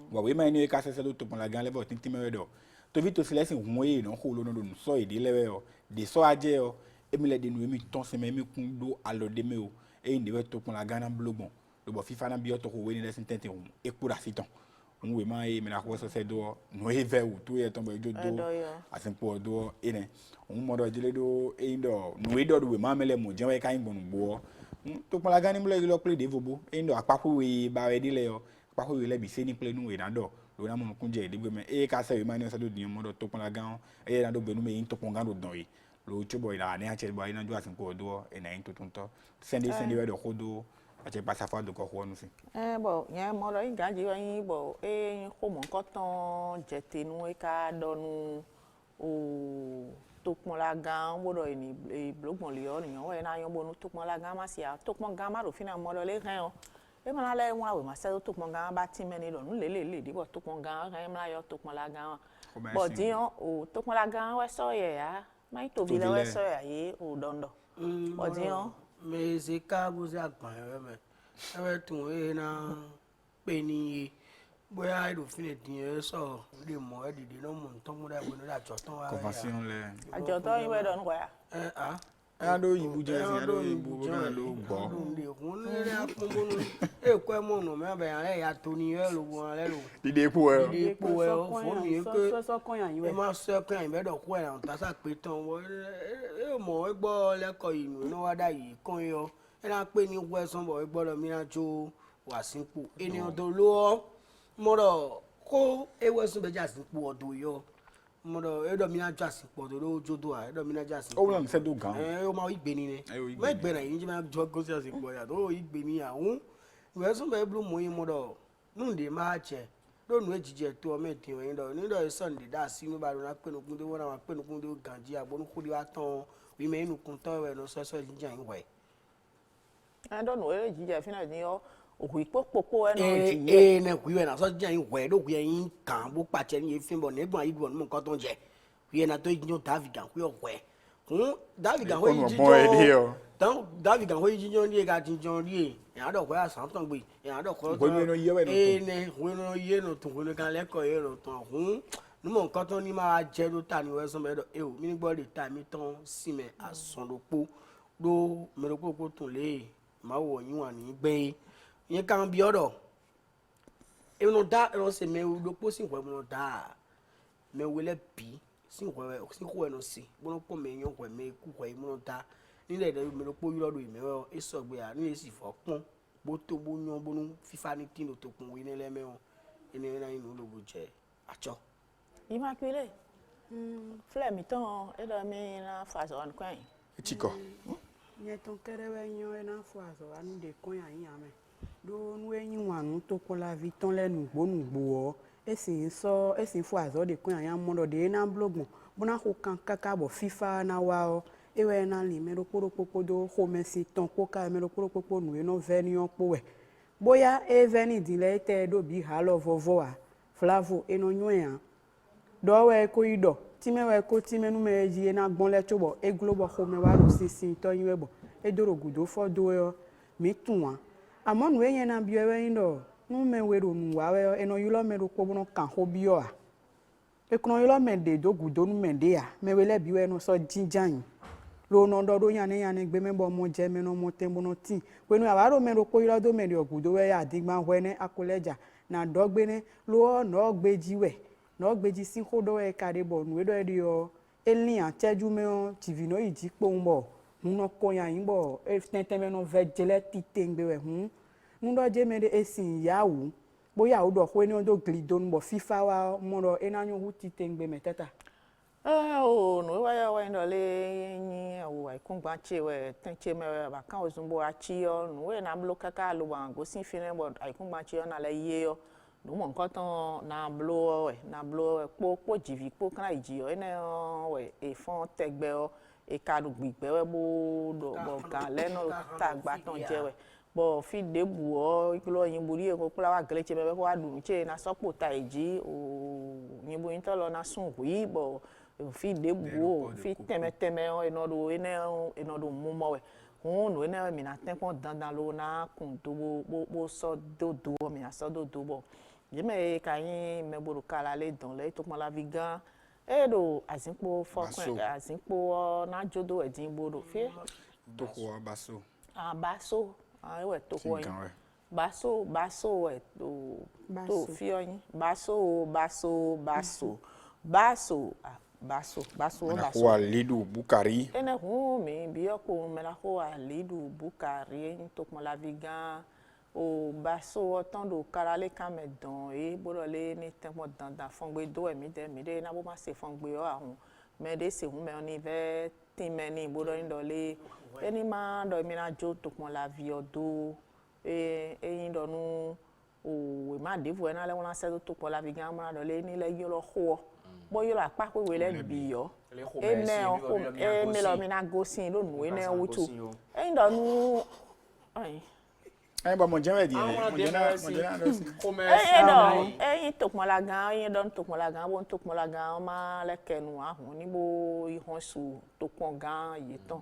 wa we ma ni ka se lo to pon la gan le bo tin tin me do to vi to silesin humoye no ko lo no do so ide lewe o de so aje o emi le de nu emi ton se me mi kun do alode me o e inde we to pon la gan na blogbon lo bo fifa na bi o to ko we ni lesin tente un e kura siton un we ma e me na ko so se do no e ve u to ye ton bo jo do asin po do ene un mo do jile do e ndo nu we do we ma mele mo je we ka yin bonu bo to pon la gan ni mo le lo play de vobo e ndo apapo we ba we dile o apapo we le bi se ni play nu we na do lo na mo kunje de gbe me e ka se we ma ni so do di mo do to pon la gan e na do gbenu me yin to pon gan do don yi lo chobo ila ni a che bo ina jo asin po do e na yin to tunto send we do kodo a che passa fa do ko ho nu si bo yen mo lo yin ganji yin bo e ko mo nkan tan je tenu e ka donu o to pon la gan wo do ni blogbon le o yan we na yan bo nu to pon la gan ma si a to pon gan ma ro fina mo lo le ren o e ma le won awe ma se to pon gan ba ti meni lo nu le di bo to pon gan ren ma yo to pon la gan bo di o to pon la gan we so ye ya ma to bi le we so ya ye o dondo bo di me se ka bu za gban me e tun e na pe ni bóyá ìlú fínè dín ẹ sọ lè mọ ẹ dìde náà mọ nǹkan múra ẹgbẹ ní àjọtán wa conversion le àjọtán yín wẹ́dọ̀ nípa ya. ẹ do yibu je sin do yibu na do gbo le kun ni re apombonu e ko e mo no me be yan ya to ni e lo won le lo dide epo e dide epo e o fo mi ke so kan yan e ma so kan yan be do ko e ran ta sa pe tan wo e mo e gbo le ko inu no wa da yi kan yo e na pe ni wo son bo e gbodo mi na jo wa sinpo eniyan to lo moro ko ewe so be jasin po odo yo moro e do mi na jasin po odo jodo a e do mi na jasin o won se do gan o ma igbe ni ne ma igbe na yin je ma jo go jasin po ya do igbe ni ahun we so be blu mo yin moro nu de ma che do nu ejije to o me tin yin do ni do sunday da si nu ba ro na pe nu kun de wona ma pe nu kun de ganji agbo nu ku di wa tan wi me nu kun tan we no so so jinja yin we I don't know ejije fina ni o òkú ìpópópó ẹnu jìyẹ. ne kuyi na so jẹ́ yín wẹ̀ ló kuyi yín kàn bó pàṣẹ ní efin bọ̀ nígbà yìí bọ̀ nínú nǹkan tó ń jẹ kuyi na tó yíyan David gan kuyi ọ̀wẹ́ David gan wọ́n yí jíjọ́ David gan wọ́n yí jíjọ́ ní ẹ̀ka jíjọ́ rí ẹ̀ ẹ̀yàn dọ̀ kọ́ yà sàn tán gbé ẹ̀yàn dọ̀ kọ́ tán ẹ̀ẹ́nẹ̀ wọ́n yé nù tún wọ́n kan lẹ́kọ̀ọ́ yé nù tán nímọ̀ nǹkan tó ní máa jẹ́ ló ta ní wẹ́sán mẹ́dọ̀ ẹ̀ ò mí gbọ́ lè ta mi tán sí mẹ́ àsọ̀ndọ̀pọ̀ ló mẹ́rọ̀pọ̀ tún lé máa wọ̀ yín wà ní gbẹ́yìn yẹn kan bi ọdọ eno da eno se me do po sin kwa mo da me wele bi sin kwa eno si bono po me yan kwa me ku kwa mo da ni le de me do po yiro do me o eso gbe a ni si fo pon bo to bo yan bonu fifa ni tin to kun we ni le me o ene na inu lo bo je acho Immaculée flemme mi ton e do mi na faso on kwan chiko nye ton kerewe nyo e na faso anu de kon yan yan me do nu enyi wanu to ko la vi ton le nugbo o esin so esin fu azo de kun yan mo do de na blogbon bona ko kan kaka bo fifa na wa o ewe na li me ro popo do ho mesi ton ko ka me ro popo nu e no veni on po we boya e veni dile te do bi ha lo vovo a flavo e no nyo yan do we ko ido ti me we ko ti me nu me ji na gbon le chobo e globo ho me wa ro sisin to yin we bo e do ro gudo fo do yo mi tun wa àmọ́ nu eyen na bi ewe ndo nu me wero nu wa we eno yulo me ro ko bono kan ho bi o a e kono yulo me de do gudo nu me de a me we le bi we no so jinjan lo no do do yan ne gbe me bo mo je me no mo te bono tin we nu awaro me ro ko yulo do me de ogudo we ya digba hwe ne akoleja na do gbe ne lo no gbeji we no gbeji sin ho do e kare bo nu we do e di o elian teju me o tv no iji po nbo no ko yan yin bo e tenten me no vejele titengbe we ndo je me de esin yawo boya o do ko ni o do glido nbo fifa wa mo ro enanyo hu titengbe metata o no wa ndo le yin o wa ikungba che we tenche me ba kan ozumbo achi yo no we na blo kaka lo wa go sin fine bo ikungba che yo na le ye yo no mo nkan tan na blo po jivi po kan iji yo ene we e fon tegbe o e kadu gbigbe we bo do bo kan leno ta gba ton je we bo fi de bu o ikulo yin buri e ko kula wa gele che be ko adu che na so po ta eji o yin bu yin to lo na sun wi bo fi de bu o fi teme o eno do mu mo we no ene mi na ten pon dandan lo na kun to bo so do mi na so do bo je me ka yin me boru kala le don le to mo la vigan e do azinpo fokun azinpo na jodo edin bodo fi to ko baso baso we to ko yin baso we to fi oyin baso ko Lidu Bukari ene hu mi bi ko me la ko Lidu Bukari to mo la vigan o baso otan do karale kamedon e borole ni tempo dandan fongbe do emi de na bo ma se fongbe o ahun me de se hun me oni ve tin me ni borole ndo le eni ma do mi na jo to pon la vie odo yin do nu o we ma devu e na le won se to pon la vie gan ma do le ni le yo lo ho bo yo la pa pe we le bi yo e me o e me lo mi na go sin lo nu e na wutu yin do nu ai ai ba mo jeme di mo jena yin tokmola gan yin don tokmola gan won tokmola gan ma le kenu ahun ni bo ihon su tokpon gan yi ton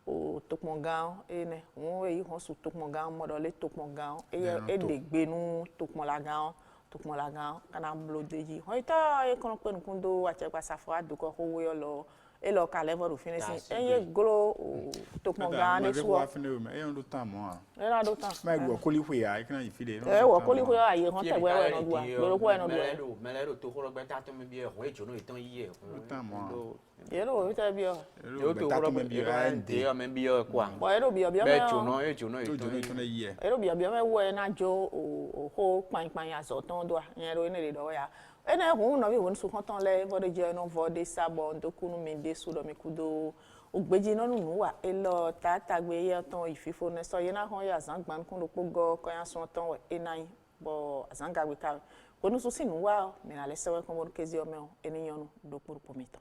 o tokpon gan ene won e ihon su tokpon gan mo do le tokpon gan e de gbenu tokmola gan kana blodeji ho ita e kono pe nkun do ache pa safo aduko ko wo yo lo e lo ka level do finishing enye glo tokpon gan de so e on do tan mo e na do tan ma go ko li hu ya e kana ifide e wo ko li hu ya ye hon te we no duwa gbero ko no duwa me le do to ko gbe ta to me bi e ho e jono itan yi e tan mo ye no te bi o yo to ko bi e de o me bi o kwa bo e do bi o bi o be jono itan yi e do bi o me wo e na jo o ho pan ya so ton do yen ro ne do ya ene hun no bi won su kontan le vo de je no vo de sabo ndokunu mi de su do mi kudo ogbeji no nu wa e lo tata gbe ye ton ififo ne so ye na hon ya zan gban kun lo pogo ko ya so ton we e nine bo azanga gbe ka ko nu su sinu wa mi na le sewe kon bo kezi o me o eniyan no do puru pomito